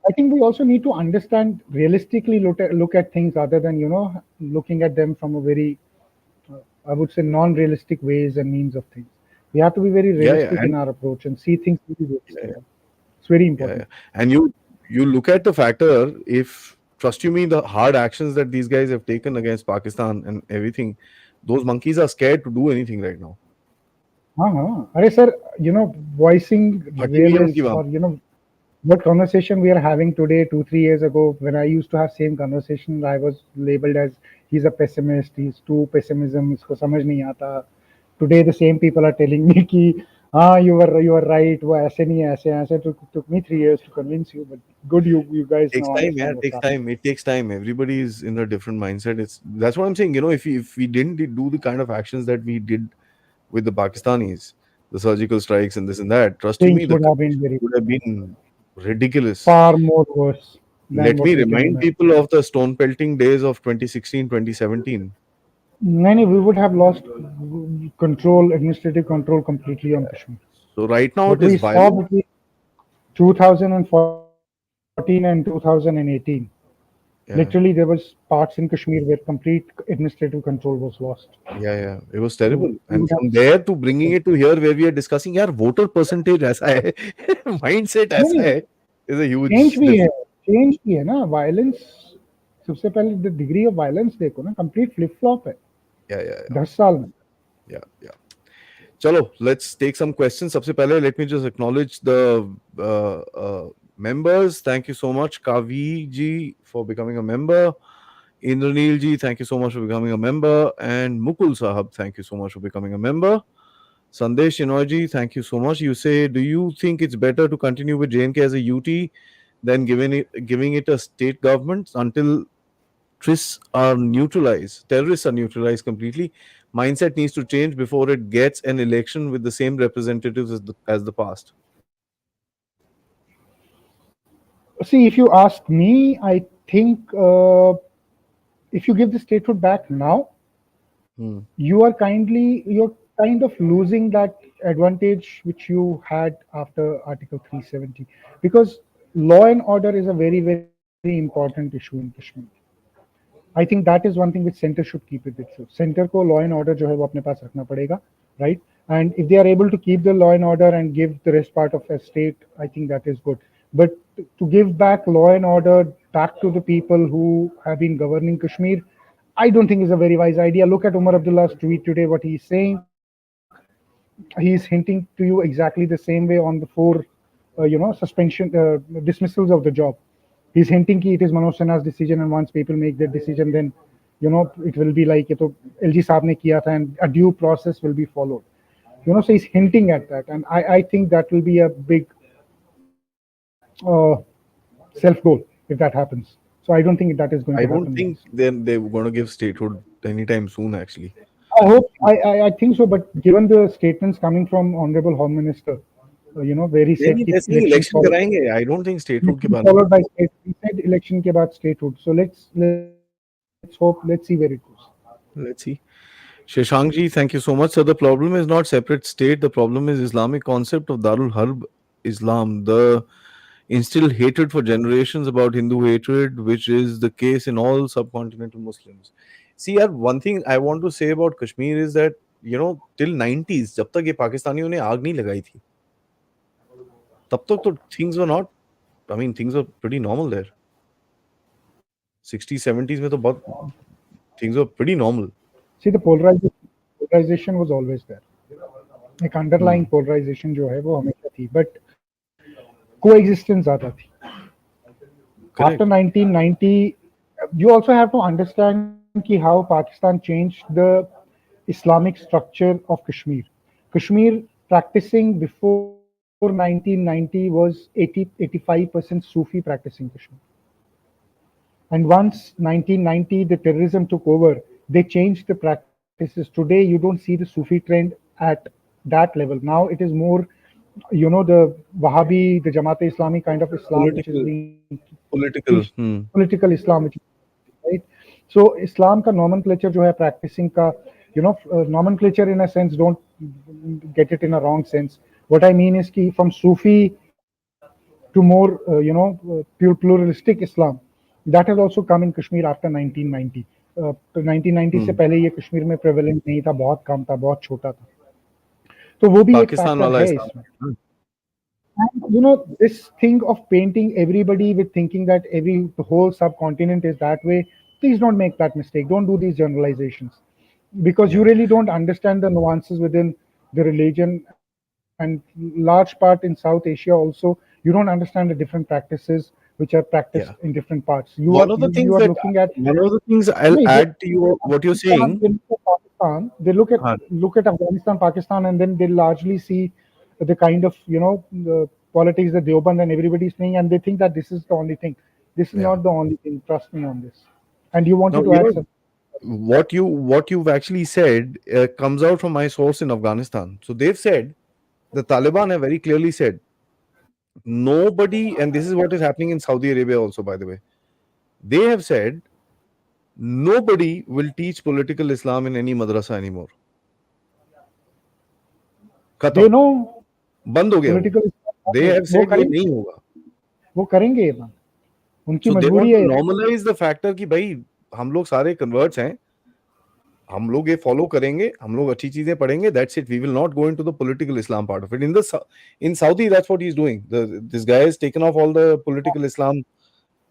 [SPEAKER 2] I think we also need to understand realistically look at things other than looking at them from a very I would say non-realistic ways and means of things. We have to be very realistic in our approach and see things very realistically. It's very important.
[SPEAKER 1] Yeah. And you look at the factor, if, trust you me, the hard actions that these guys have taken against Pakistan and everything, those monkeys are scared to do anything right now.
[SPEAKER 2] अरे sir, voicing
[SPEAKER 1] फटी हुई है
[SPEAKER 2] realists,
[SPEAKER 1] उनकी
[SPEAKER 2] or
[SPEAKER 1] वहाँ.
[SPEAKER 2] what conversation we are having today, 2-3 years ago, when I used to have same conversation, I was labeled as he's a pessimist, he's too pessimism, इसको समझ नहीं आता. Today the same people are telling me कि हाँ, you were right, वो ऐसे नहीं है, ऐसे ऐसे. Took me 3 years to convince you, but good, you guys
[SPEAKER 1] Takes
[SPEAKER 2] now
[SPEAKER 1] time,
[SPEAKER 2] understand
[SPEAKER 1] yeah.
[SPEAKER 2] what's
[SPEAKER 1] Takes
[SPEAKER 2] happening.
[SPEAKER 1] time. It takes time. Everybody is in a different mindset. That's what I'm saying. If we didn't do the kind of actions that we did with the Pakistanis, the surgical strikes and this and that, trust you me,
[SPEAKER 2] Things
[SPEAKER 1] the
[SPEAKER 2] would have been
[SPEAKER 1] conditions
[SPEAKER 2] very
[SPEAKER 1] would have been ridiculous.
[SPEAKER 2] far more worse than
[SPEAKER 1] Let
[SPEAKER 2] what
[SPEAKER 1] me
[SPEAKER 2] we can
[SPEAKER 1] remind
[SPEAKER 2] imagine.
[SPEAKER 1] people of the stone pelting days of 2016, 2017.
[SPEAKER 2] Many, we would have lost administrative control completely on Kashmir.
[SPEAKER 1] So right now
[SPEAKER 2] What
[SPEAKER 1] it is
[SPEAKER 2] we saw
[SPEAKER 1] violent.
[SPEAKER 2] between 2014 and 2018,
[SPEAKER 1] Yeah,
[SPEAKER 2] literally there was parts in Kashmir where complete administrative control was lost.
[SPEAKER 1] yeah. It was
[SPEAKER 2] So
[SPEAKER 1] terrible.
[SPEAKER 2] we
[SPEAKER 1] And
[SPEAKER 2] would
[SPEAKER 1] from
[SPEAKER 2] have
[SPEAKER 1] there to bringing it to here where we are discussing, यार voter percentage ऐसा है, mindset ऐसा
[SPEAKER 2] नहीं,
[SPEAKER 1] है, is a huge
[SPEAKER 2] change भी है,
[SPEAKER 1] difference.
[SPEAKER 2] Change भी है ना. वायलेंस, सबसे पहले द डिग्री ऑफ वायलेंस देखो ना, कंप्लीट फ्लिप फ्लॉप है
[SPEAKER 1] Yeah.
[SPEAKER 2] 10 साल में.
[SPEAKER 1] Yeah. Chalo, let's take some questions. Sabse pehle, let me just acknowledge the members. Thank you so much, Kavi ji, for becoming a member. Indranil ji, thank you so much for becoming a member. And Mukul Sahab, thank you so much for becoming a member. Sandesh Shinoy ji, thank you so much. You say, do you think it's better to continue with JNK as a UT than giving it a state government until Terrorists are neutralized completely. Mindset needs to change before it gets an election with the same representatives as the past.
[SPEAKER 2] See, if you ask me, I think if you give the statehood back now,
[SPEAKER 1] Hmm.
[SPEAKER 2] you're kind of losing that advantage which you had after Article 370, because law and order is a very, very important issue in Kashmir. I think that is one thing which center should keep it with you. Center को law and order जो है वो अपने पास रखना पड़ेगा, right? And if they are able to keep the law and order and give the rest part of a state, I think that is good. But to give back law and order back to the people who have been governing Kashmir, I don't think is a very wise idea. Look at Umar Abdullah's tweet today, what he's saying. He's hinting to you exactly the same way on the four, suspension, dismissals of the job. He's hinting that it is Manoj Sinha's decision, and once people make their decision, then it will be like it LG Saab ne kiya tha, and a due process will be followed. So he's hinting at that, and I think that will be a big self goal if that happens. So I don't think that is going to
[SPEAKER 1] I
[SPEAKER 2] happen,
[SPEAKER 1] don't
[SPEAKER 2] guys.
[SPEAKER 1] think they're going to give statehood anytime soon. Actually,
[SPEAKER 2] I think so, but given the statements coming from Honorable Home Minister, where he said
[SPEAKER 1] नहीं
[SPEAKER 2] कि
[SPEAKER 1] they're saying
[SPEAKER 2] election
[SPEAKER 1] election
[SPEAKER 2] followed,
[SPEAKER 1] कराएंगे. I don't think statehood के
[SPEAKER 2] election
[SPEAKER 1] बाद.
[SPEAKER 2] followed by state. He said election के बाद statehood. So let's see where it goes.
[SPEAKER 1] Let's see. Shashank ji, thank you so much. So the problem is not separate state. The problem is Islamic concept of Darul Harb Islam. The instilled hatred for generations about Hindu hatred, which is the case in all subcontinental Muslims. See, yaar, one thing I want to say about Kashmir is that till 90s, जब तक ये पाकिस्तानियों ने आग नहीं लगाई थी, तब तक तो things were not. I mean, things were pretty normal there. 60s, 70s में तो बहुत things were pretty normal.
[SPEAKER 2] See, the polarization was always there. एक underlying
[SPEAKER 1] Hmm.
[SPEAKER 2] polarization जो है वो हमेशा थी, but coexistence ज़्यादा थी. After
[SPEAKER 1] Correct.
[SPEAKER 2] 1990, you also have to understand ki how Pakistan changed the Islamic structure of Kashmir. Kashmir practicing before 1990 was 85% Sufi practicing Kashmir. And once 1990, the terrorism took over, they changed the practices. Today, you don't see the Sufi trend at that level. Now it is more, the Wahhabi, the Jamaat Islami kind of Islam, which is
[SPEAKER 1] Political,
[SPEAKER 2] being preached,
[SPEAKER 1] political. Hmm.
[SPEAKER 2] political Islam, which right. So Islam ka nomenclature जो है practicing का, nomenclature in a sense, don't get it in a wrong sense. What I mean is कि from Sufi to more, pluralistic Islam, that has also come in Kashmir after 1990. तो 1990 से
[SPEAKER 1] Hmm.
[SPEAKER 2] पहले ये कश्मीर में prevalent नहीं था, बहुत कम था, बहुत छोटा था. तो वो भी एक
[SPEAKER 1] पाकिस्तान
[SPEAKER 2] factor
[SPEAKER 1] वाला
[SPEAKER 2] है
[SPEAKER 1] Islam.
[SPEAKER 2] इसमें. And this thing of painting everybody with thinking that the whole subcontinent is that way, please don't make that mistake. Don't do these generalizations, because you
[SPEAKER 1] Yeah.
[SPEAKER 2] really don't understand the nuances within the religion, and large part in South Asia also, you don't understand the different practices which are practiced in
[SPEAKER 1] Yeah.
[SPEAKER 2] different parts.
[SPEAKER 1] One of the
[SPEAKER 2] You are
[SPEAKER 1] things that
[SPEAKER 2] looking at,
[SPEAKER 1] one of the things
[SPEAKER 2] no,
[SPEAKER 1] I'll add to you what you're saying.
[SPEAKER 2] they look at Pakistan,
[SPEAKER 1] हाँ,
[SPEAKER 2] look at Afghanistan, Pakistan, and then they largely see the kind of the politics that Deoband and everybody is playing, and they think that this is the only thing. This is
[SPEAKER 1] yeah.
[SPEAKER 2] not the only thing. Trust me on this. And you
[SPEAKER 1] Now
[SPEAKER 2] wanted to add something.
[SPEAKER 1] what you've actually said comes out from my source in Afghanistan. So they've said the Taliban have very clearly said nobody, and this is what is happening in Saudi Arabia also, by the way. They have said nobody will teach political Islam in any madrasa anymore.
[SPEAKER 2] They
[SPEAKER 1] खत्म,
[SPEAKER 2] know
[SPEAKER 1] बंद हो गया वो.
[SPEAKER 2] political
[SPEAKER 1] They
[SPEAKER 2] Islam,
[SPEAKER 1] have said ये नहीं होगा.
[SPEAKER 2] वो करेंगे ये बात. उनकी
[SPEAKER 1] So they
[SPEAKER 2] मजबूरी
[SPEAKER 1] want to
[SPEAKER 2] है.
[SPEAKER 1] normalize the factor कि भाई हम लोग सारे converts हैं, हम लोग ये follow करेंगे, हम लोग अच्छी चीजें पढ़ेंगे. That's it. We will not go into the political Islam part of it. In Saudi, that's what he's doing. This guy has taken off all the political Islam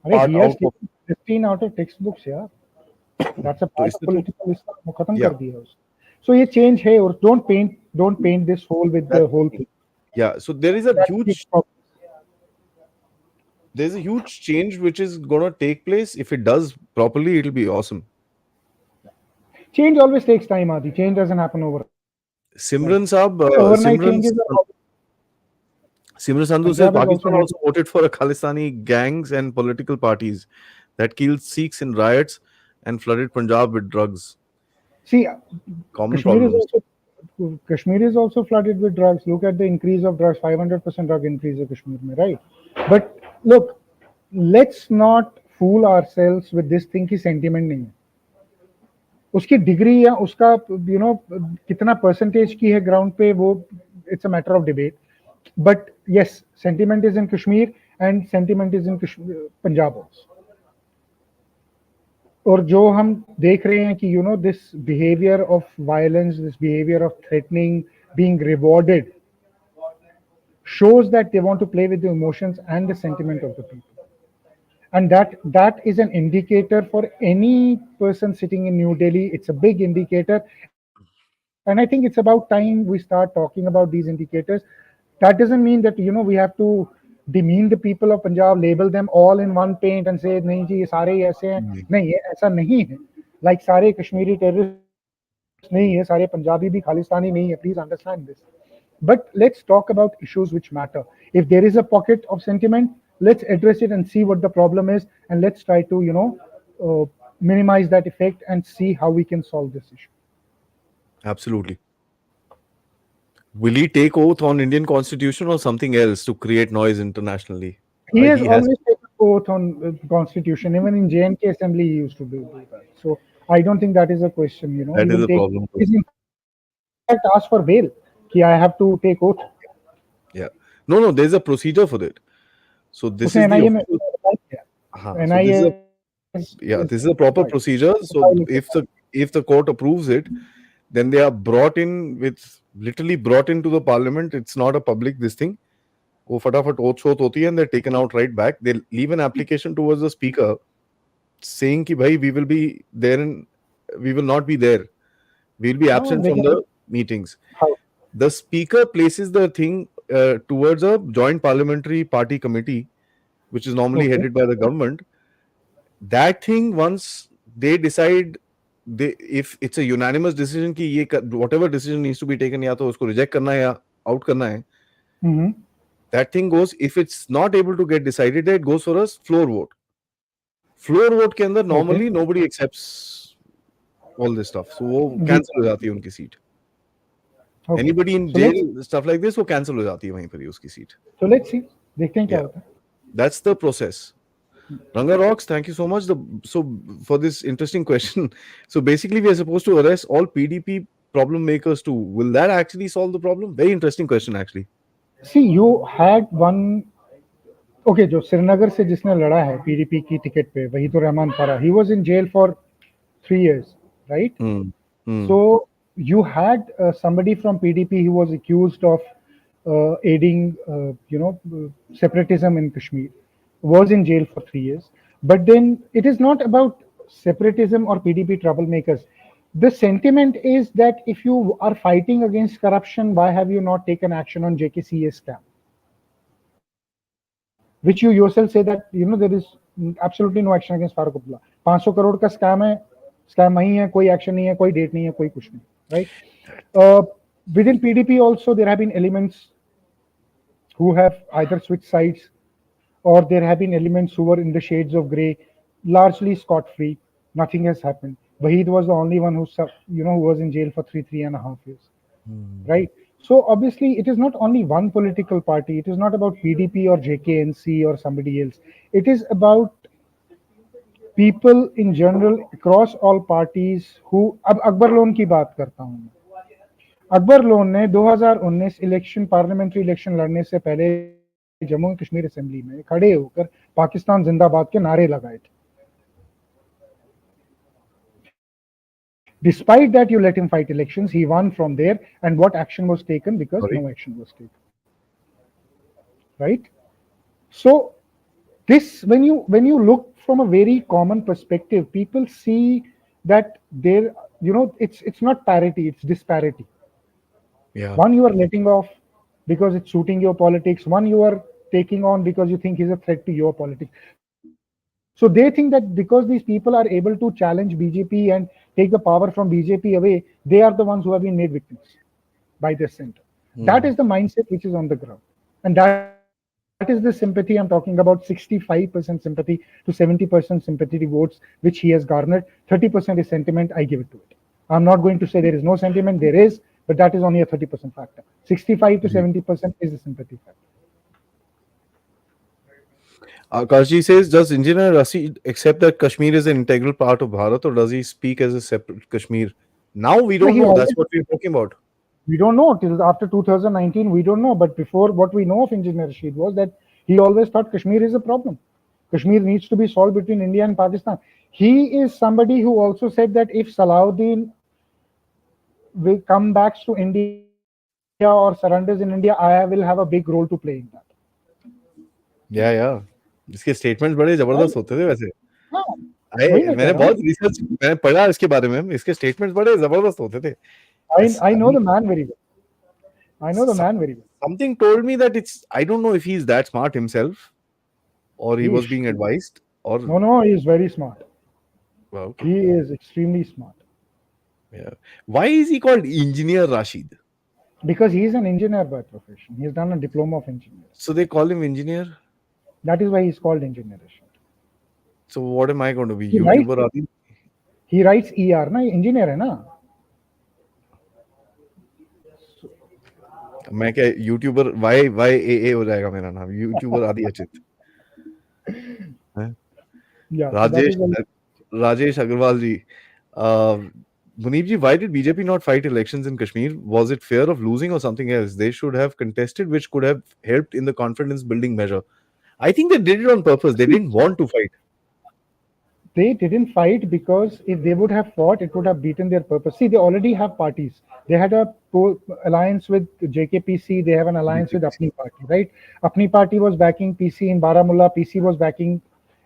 [SPEAKER 2] अरे
[SPEAKER 1] part
[SPEAKER 2] he has
[SPEAKER 1] out of.
[SPEAKER 2] taken 15 out of textbooks यार. That's a
[SPEAKER 1] तो
[SPEAKER 2] part of
[SPEAKER 1] इससे तो
[SPEAKER 2] political Islam. वो खत्म
[SPEAKER 1] yeah,
[SPEAKER 2] कर दिया उसने. So ये change है, और don't paint this hole with the
[SPEAKER 1] that's the
[SPEAKER 2] whole
[SPEAKER 1] thing.
[SPEAKER 2] thing.
[SPEAKER 1] Yeah. So there is a
[SPEAKER 2] That's the
[SPEAKER 1] huge
[SPEAKER 2] problem.
[SPEAKER 1] there's a huge change which is gonna take place. If it does properly, it'll be awesome.
[SPEAKER 2] Change always takes time, Adi. Change doesn't happen overnight.
[SPEAKER 1] Simran Saab,
[SPEAKER 2] Overnight changes are always,
[SPEAKER 1] Simran Sandhu says
[SPEAKER 2] Punjab is also
[SPEAKER 1] Pakistan
[SPEAKER 2] heading.
[SPEAKER 1] also voted for a Khalistani gangs and political parties that killed Sikhs in riots. and flooded Punjab with drugs.
[SPEAKER 2] See,
[SPEAKER 1] Common
[SPEAKER 2] Kashmir is
[SPEAKER 1] problems.
[SPEAKER 2] also Kashmir is also flooded with drugs. Look at the increase of drugs, 500% drug increase in Kashmir, mein, right? But look, let's not fool ourselves with this thing कि sentiment नहीं है. उसकी degree या उसका कितना percentage की है ground पे, वो it's a matter of debate. But yes, sentiment is in Kashmir and sentiment is in Punjab also. और जो हम देख रहे हैं कि this behaviour of violence, this behaviour of threatening being rewarded shows that they want to play with the emotions and the sentiment of the people. And that is an indicator for any person sitting in New Delhi. It's a big indicator, and I think it's about time we start talking about these indicators. That doesn't mean that we have to demean the people of Punjab, label them all in one paint and say nahi ji ye sare hi aise hain.
[SPEAKER 1] Mm.
[SPEAKER 2] nahi, ye aisa nahi hai. Like sare Kashmiri terrorists nahi hai, sare Punjabi bhi Khalistani nahi hai. Please understand this. But let's talk about issues which matter. If there is a pocket of sentiment, let's address it and see what the problem is, and let's try to minimize that effect and see how we can solve this issue.
[SPEAKER 1] Absolutely. Will he take oath on Indian Constitution or something else to create noise internationally?
[SPEAKER 2] He has
[SPEAKER 1] He has.
[SPEAKER 2] always taken oath on Constitution. Even in JNK Assembly, he used to do that. So I don't think that is a question.
[SPEAKER 1] That
[SPEAKER 2] He
[SPEAKER 1] is
[SPEAKER 2] will
[SPEAKER 1] a
[SPEAKER 2] take.
[SPEAKER 1] problem.
[SPEAKER 2] He's in fact asked for bail. Ki I have to take oath.
[SPEAKER 1] Yeah. No, there's a procedure for it. So this
[SPEAKER 2] उसने
[SPEAKER 1] is the
[SPEAKER 2] NIA में
[SPEAKER 1] official.
[SPEAKER 2] apply किया.
[SPEAKER 1] So this is
[SPEAKER 2] NIA
[SPEAKER 1] this is a proper
[SPEAKER 2] right.
[SPEAKER 1] procedure. So if the court approves it, then they are brought in literally brought into the parliament. It's not a public this thing. वो फटाफट oath शोथ होती है and they're taken out right back. They leave an application towards the speaker saying कि भाई we will be there and we will not be there. We'll be
[SPEAKER 2] No,
[SPEAKER 1] absent
[SPEAKER 2] they
[SPEAKER 1] from
[SPEAKER 2] can.
[SPEAKER 1] the meetings.
[SPEAKER 2] How?
[SPEAKER 1] The speaker places the thing towards a joint parliamentary party committee, which is normally
[SPEAKER 2] Okay.
[SPEAKER 1] headed by the government. That thing, once they decide, if it's a unanimous decision कि ये whatever decision needs to be taken, या तो उसको reject करना है या out करना है,
[SPEAKER 2] Mm-hmm.
[SPEAKER 1] that thing goes. If it's not able to get decided, it goes for a floor vote. Floor vote के अंदर
[SPEAKER 2] Okay.
[SPEAKER 1] normally nobody accepts all this stuff, so वो
[SPEAKER 2] जी.
[SPEAKER 1] cancel हो जाती है उनकी seat.
[SPEAKER 2] Okay.
[SPEAKER 1] Anybody in
[SPEAKER 2] So
[SPEAKER 1] jail,
[SPEAKER 2] let's
[SPEAKER 1] stuff like this, वो cancel हो जाती है वहीं पर ही उसकी सीट.
[SPEAKER 2] see. देखते हैं क्या
[SPEAKER 1] Yeah,
[SPEAKER 2] होता है.
[SPEAKER 1] that's the process. Ranga Rocks, thank you so much. So for this interesting question, so basically we are supposed to arrest all PDP problem makers too. Will that actually solve the problem? Very interesting question actually.
[SPEAKER 2] See, you had one. Okay, जो श्रीनगर से जिसने लड़ा है PDP की ticket पे, वही तो रहमान पारा. He was in jail for 3 years, right? So you had somebody from PDP who was accused of aiding, separatism in Kashmir, was in jail for 3 years. But then it is not about separatism or PDP troublemakers. The sentiment is that if you are fighting against corruption, why have you not taken action on JKCA scam? Which you yourself say that there is absolutely no action against Farooq Abdullah. 500 crore का scam नहीं है, कोई action नहीं है, कोई date नहीं है, कोई कुछ नहीं, right? Within PDP also there have been elements who have either switched sides, or there have been elements who were in the shades of grey, largely scot-free. Nothing has happened. Wahid was the only one who was in jail for 3.5 years, right? So obviously it is not only one political party. It is not about PDP or JKNC or somebody else. It is about people in general across all parties who. अब Akbar loan की बात करता हूँ मैं. Akbar loan ने 2019 election, parliamentary election लड़ने से पहले जम्मू एंड कश्मीर असेंबली में खड़े होकर पाकिस्तान जिंदाबाद के नारे लगाए थे. Despite that, you let him fight elections. He won from there. And what action was taken? Because no action was taken. Right? So this, when you look from a very common perspective, people see that there, it's not parity, it's disparity.
[SPEAKER 1] Yeah.
[SPEAKER 2] One you are letting off because it's suiting your politics. One you are taking on because you think he's a threat to your politics. So they think that because these people are able to challenge BJP and take the power from BJP away, they are the ones who have been made victims by their center. That is the mindset which is on the ground. And that is the problem. that is the sympathy I'm talking about. 65% sympathy to 70% sympathy votes which he has garnered. 30% is sentiment. I give it to it. I'm not going to say there is no sentiment. There is, but that is only a 30% factor. 65 to 70% is the sympathy factor.
[SPEAKER 1] Akash says, does Engineer Rashid accept that Kashmir is an integral part of Bharat, or does he speak as a separate Kashmir? Now we
[SPEAKER 2] No,
[SPEAKER 1] don't
[SPEAKER 2] he
[SPEAKER 1] know. That's
[SPEAKER 2] always,
[SPEAKER 1] what we're talking about.
[SPEAKER 2] we don't know till after 2019. We don't know. But before, what we know of Engineer Rashid was that he always thought Kashmir is a problem. Kashmir needs to be solved between India and Pakistan. He is somebody who also said that if Salahuddin will come back to India or surrenders in India, I will have a big role to play in that.
[SPEAKER 1] या इसके statements बड़े
[SPEAKER 2] Right?
[SPEAKER 1] जबरदस्त होते थे वैसे।
[SPEAKER 2] हाँ, वही मैं कह
[SPEAKER 1] मैंने
[SPEAKER 2] रहा हूँ
[SPEAKER 1] बहुत
[SPEAKER 2] ना।
[SPEAKER 1] रिसर्च मैंने पढ़ा इसके बारे में, इसके स्टेटमेंट्स बड़े जबरदस्त होते थे।
[SPEAKER 2] I know the man very well. I know the man very well.
[SPEAKER 1] Something told me that it's, I don't know if he's that smart himself or he
[SPEAKER 2] He
[SPEAKER 1] was
[SPEAKER 2] is.
[SPEAKER 1] being advised or
[SPEAKER 2] No, he is very smart.
[SPEAKER 1] well, okay.
[SPEAKER 2] He is extremely smart
[SPEAKER 1] Yeah. Why is he called Engineer Rashid?
[SPEAKER 2] because he is an engineer by profession. He has done a diploma of engineering.
[SPEAKER 1] So they call him engineer.
[SPEAKER 2] That is why he is called engineer.
[SPEAKER 1] So what am I going to be?
[SPEAKER 2] He writes.
[SPEAKER 1] YouTuber Aadi?
[SPEAKER 2] He writes ER ना engineer है ना.
[SPEAKER 1] मैं क्या YouTuber YYAA हो जाएगा मेरा नाम, YouTuber आदि अचित।
[SPEAKER 2] Yeah, so that
[SPEAKER 1] Rajesh
[SPEAKER 2] is why.
[SPEAKER 1] Rajesh Agarwal ji, Muneeb ji, why did BJP not fight elections in Kashmir? Was it fear of losing or something else? They should have contested, which could have helped in the confidence building measure. I think they did it on purpose. They didn't want to fight.
[SPEAKER 2] They didn't fight because if they would have fought, it would have beaten their purpose. See, they already have parties. They had a alliance with JKPC. They have an alliance with Apni Party, right? Apni Party was backing PC in Baramulla. PC was backing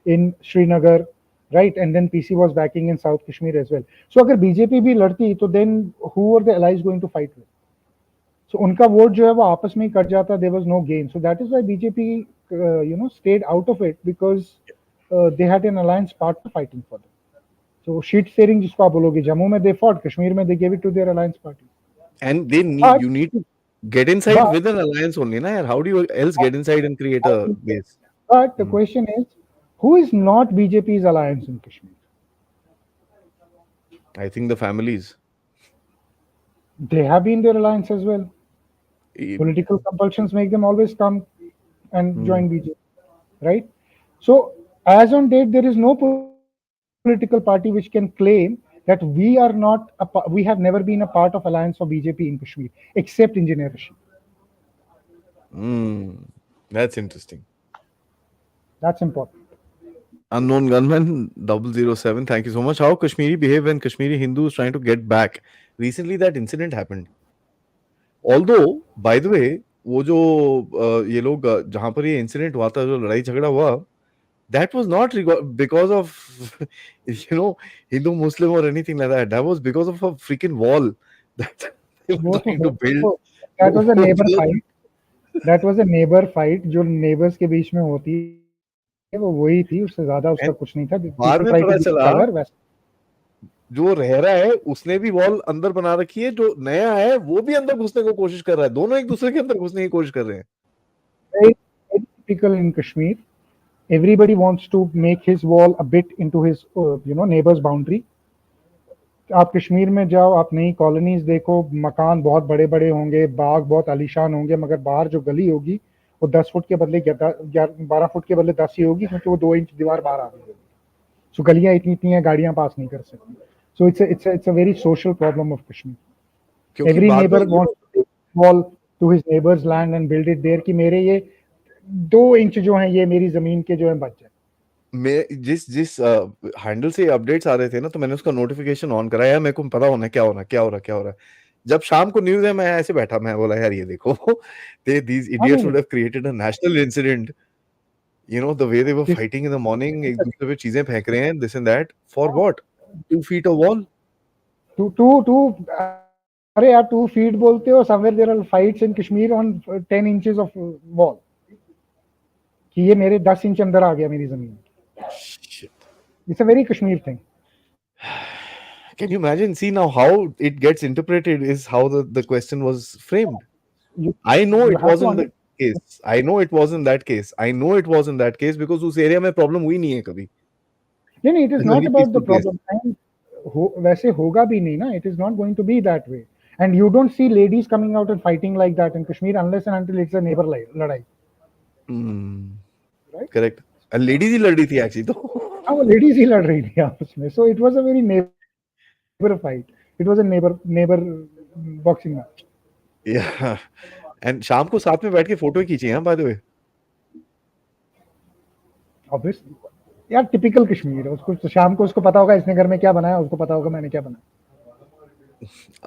[SPEAKER 2] in Srinagar, right? And then PC was backing in South Kashmir as well. So, अगर BJP भी लड़ती, तो then who were the allies going to fight with? So उनका vote जो है वो आपस में ही कट जाता. There was no gain. So that is why BJP, stayed out of it because they had an alliance partner fighting for them. So sheet sharing जिसको आप बोलोगे, जम्मू में they fought, Kashmir में they gave it to their alliance party.
[SPEAKER 1] And they need,
[SPEAKER 2] But
[SPEAKER 1] you need to get inside
[SPEAKER 2] but
[SPEAKER 1] with an alliance only. Na? How do you else get inside and create a base?
[SPEAKER 2] but the question is, who is not BJP's alliance in Kashmir?
[SPEAKER 1] I think the families.
[SPEAKER 2] They have been their alliance as well.
[SPEAKER 1] Eh,
[SPEAKER 2] Political compulsions make them always come and join BJP, right? So as on date, there is no political party which can claim that we are not we have never been a part of alliance of BJP in Kashmir, except Engineer Rashid.
[SPEAKER 1] That's interesting.
[SPEAKER 2] That's important.
[SPEAKER 1] Unknown gunman 007. Thank you so much. How Kashmiri behave when Kashmiri Hindus trying to get back? Recently, that incident happened. Although, by the way, वो जो ये लोग जहाँ पर ये incident हुआ था, जो लड़ाई झगड़ा हुआ, that was not because of Hindu Muslim or anything like that. That was because of a freaking wall that they were trying to build.
[SPEAKER 2] That was a
[SPEAKER 1] वो
[SPEAKER 2] neighbor
[SPEAKER 1] जो-
[SPEAKER 2] fight. That was a neighbor fight जो neighbors के बीच में होती है, वो वही थी. उससे ज्यादा उसका
[SPEAKER 1] And
[SPEAKER 2] कुछ नहीं था.
[SPEAKER 1] बाद
[SPEAKER 2] People
[SPEAKER 1] में
[SPEAKER 2] try
[SPEAKER 1] पता
[SPEAKER 2] to be
[SPEAKER 1] चला
[SPEAKER 2] clever. वैसे
[SPEAKER 1] जो रह रहा है उसने भी वॉल अंदर बना रखी है, जो नया है वो भी अंदर घुसने को कोशिश कर रहा है, दोनों एक दूसरे के अंदर घुसने की कोशिश कर रहे हैं.
[SPEAKER 2] very, very typical in Kashmir. Everybody wants to make his wall a bit into his neighbor's boundary. आप कश्मीर में जाओ, आप नई कॉलोनीज देखो, मकान बहुत बड़े बड़े होंगे, बाग बहुत आलीशान होंगे, मगर बाहर जो गली होगी वो 10 फुट के बदले 12 फुट के बदले 10 ही होगी, क्योंकि वो 2 इंच दीवार बाहर आ गई होगी. सो गलियां इतनी इतनी हैं, गाड़ियां पास नहीं कर सकती. So it's a very social problem of Kashmir.
[SPEAKER 1] क्योंकि
[SPEAKER 2] एवरी
[SPEAKER 1] बाद में
[SPEAKER 2] neighbour wants to wall to his neighbour's land and build it there, कि मेरे ये 2 इंच जो हैं ये मेरी जमीन के जो है बच जाए.
[SPEAKER 1] मैं जिस हैंडल से अपडेट्स आ रहे थे ना, तो मैंने उसका नोटिफिकेशन ऑन कराया, मेरे को पता होना क्या हो रहा है. जब शाम को न्यूज़ है, मैं ऐसे बैठा, मैं बोला यार ये देखो these idiots would have created a national incident. The way they were fighting in the morning, एक दूसरे पे चीजें फेंक रहे हैं, this and that, for what? 2 feet of wall?
[SPEAKER 2] To अरे यार 2 feet बोलते हो, somewhere there are fights in Kashmir on 10 inches of wall, कि ये मेरे 10 इंच अंदर आ गया मेरी जमीन.
[SPEAKER 1] Shit.
[SPEAKER 2] It's a very Kashmir thing.
[SPEAKER 1] Can you imagine? See now how it gets interpreted is how the question was framed.
[SPEAKER 2] You
[SPEAKER 1] I know
[SPEAKER 2] you
[SPEAKER 1] it
[SPEAKER 2] have to
[SPEAKER 1] wasn't the case. I know it wasn't that case. I know it wasn't that case because उस area में problem हुई नहीं है कभी.
[SPEAKER 2] नहीं, it is
[SPEAKER 1] It's a
[SPEAKER 2] not
[SPEAKER 1] very
[SPEAKER 2] about the
[SPEAKER 1] peaceful place.
[SPEAKER 2] problem. And वैसे होगा भी नहीं ना. It is not going to be that way. And you don't see ladies coming out and fighting like that in Kashmir unless and until it's a neighbor ladai,
[SPEAKER 1] Hmm.
[SPEAKER 2] right?
[SPEAKER 1] Correct. And ladies ही लड़ रही थी actually तो.
[SPEAKER 2] हाँ, वो ladies ही लड़ रही थी आपस में. So it was a very neighbor fight. It was a neighbor boxing match.
[SPEAKER 1] Yeah. And शाम को साथ में बैठ के फोटो खींची हैं by the way.
[SPEAKER 2] Obviously. यार टिपिकल कश्मीर है. उसको तो शाम को उसको पता होगा इसने घर में क्या बनाया, उसको पता होगा मैंने क्या बनाया.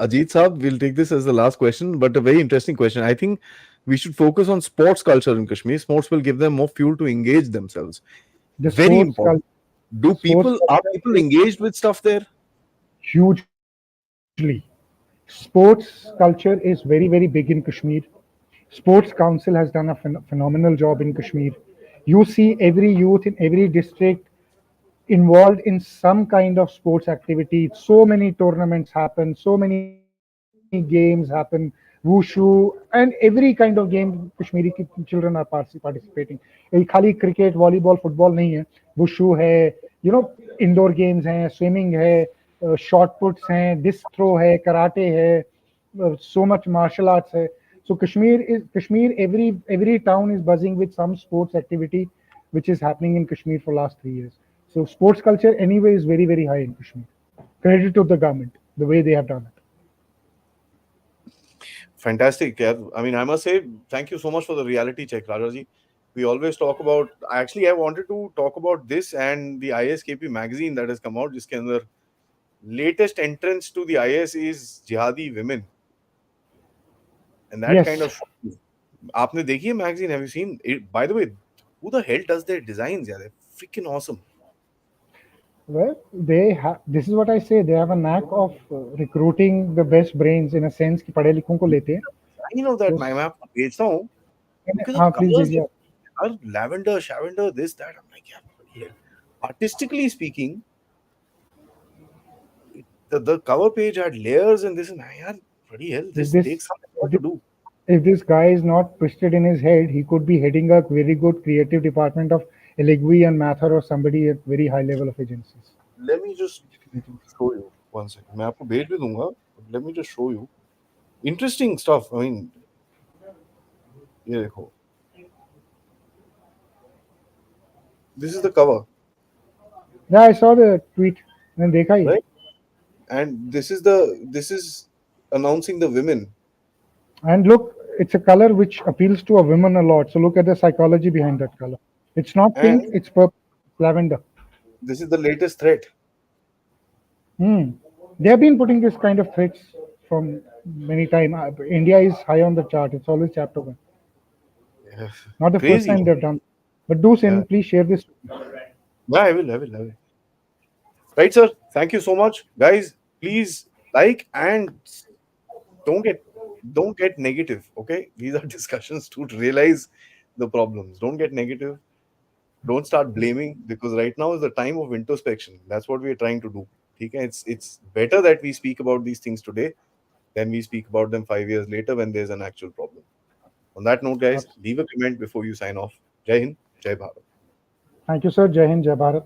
[SPEAKER 1] Ajit Saab, we'll take this as the last question, but a very interesting question. I think we should focus on sports culture in Kashmir. Sports will give them more fuel to engage themselves.
[SPEAKER 2] The
[SPEAKER 1] Very important.
[SPEAKER 2] sports
[SPEAKER 1] Are
[SPEAKER 2] culture
[SPEAKER 1] people
[SPEAKER 2] is
[SPEAKER 1] engaged with stuff there?
[SPEAKER 2] hugely. Sports culture is very, very big in Kashmir. Sports Council has done a phenomenal job in Kashmir. You see every youth in every district involved in some kind of sports activity. So many tournaments happen, so many games happen, wushu, and every kind of game Kashmiri children are participating. खाली cricket, volleyball, football नहीं है. Wushu है, indoor games हैं, swimming है, shot puts हैं, disc throw है, karate है, so much martial arts hai. So Kashmir. Every town is buzzing with some sports activity, which is happening in Kashmir for last 3 years. So sports culture anyway is very, very high in Kashmir. Credit to the government the way they have done it.
[SPEAKER 1] Fantastic. Yeah. I mean, I must say, thank you so much for the reality check, Rajaji. We always talk about. Actually, I wanted to talk about this and the ISKP magazine that has come out. जिसके अंदर latest entrance to the IS is jihadi women, and that kind
[SPEAKER 2] Yes.
[SPEAKER 1] of. आपने देखी है magazine? Have you seen it? By the way, who the hell does their designs? Yeah, they're freaking awesome.
[SPEAKER 2] Well, they have. This is what I say. They have a knack of recruiting the best brains in a sense कि पढ़े लिखों को लेते हैं.
[SPEAKER 1] I know that.
[SPEAKER 2] तो
[SPEAKER 1] मैं आपको भेजता हूँ because the
[SPEAKER 2] हाँ, प्लीज
[SPEAKER 1] colors
[SPEAKER 2] भेजिए.
[SPEAKER 1] are lavender, shavender, this, that. I'm like, yeah, artistically speaking, the cover page had layers and this and that. Yeah, bloody hell,
[SPEAKER 2] If
[SPEAKER 1] this
[SPEAKER 2] this
[SPEAKER 1] takes some
[SPEAKER 2] if
[SPEAKER 1] effort
[SPEAKER 2] this
[SPEAKER 1] to do.
[SPEAKER 2] if this guy is not twisted in his head, he could be heading a very good creative department of Eligui and Mathur or somebody at very high level of agencies.
[SPEAKER 1] Let me just show you one second. मैं आपको भेज भी दूंगा. Let me just show you. Interesting stuff. I mean, ये देखो. This is the cover,
[SPEAKER 2] Yeah, I saw the tweet. मैंने देखा ही.
[SPEAKER 1] right? And this is announcing the women.
[SPEAKER 2] And look, it's a color which appeals to a woman a lot. So look at the psychology behind that color. It's not pink,
[SPEAKER 1] And
[SPEAKER 2] it's purple, lavender.
[SPEAKER 1] this is the latest threat.
[SPEAKER 2] They have been putting this kind of threats from many time. India is high on the chart. It's always chapter one.
[SPEAKER 1] Yeah.
[SPEAKER 2] Not the first
[SPEAKER 1] Crazy.
[SPEAKER 2] time they've done. But do
[SPEAKER 1] Yeah.
[SPEAKER 2] send, please share this.
[SPEAKER 1] Yeah, I will. Right, sir. Thank you so much, guys. Please like and don't get don't get negative. Okay, these are discussions to realize the problems. Don't get negative. Don't start blaming because right now is the time of introspection. That's what we are trying to do. Okay, it's better that we speak about these things today than we speak about them 5 years later when there's an actual problem. On that note, guys, leave a comment before you sign off. Jai Hind, Jai Bharat.
[SPEAKER 2] Thank you, sir. Jai Hind, Jai Bharat.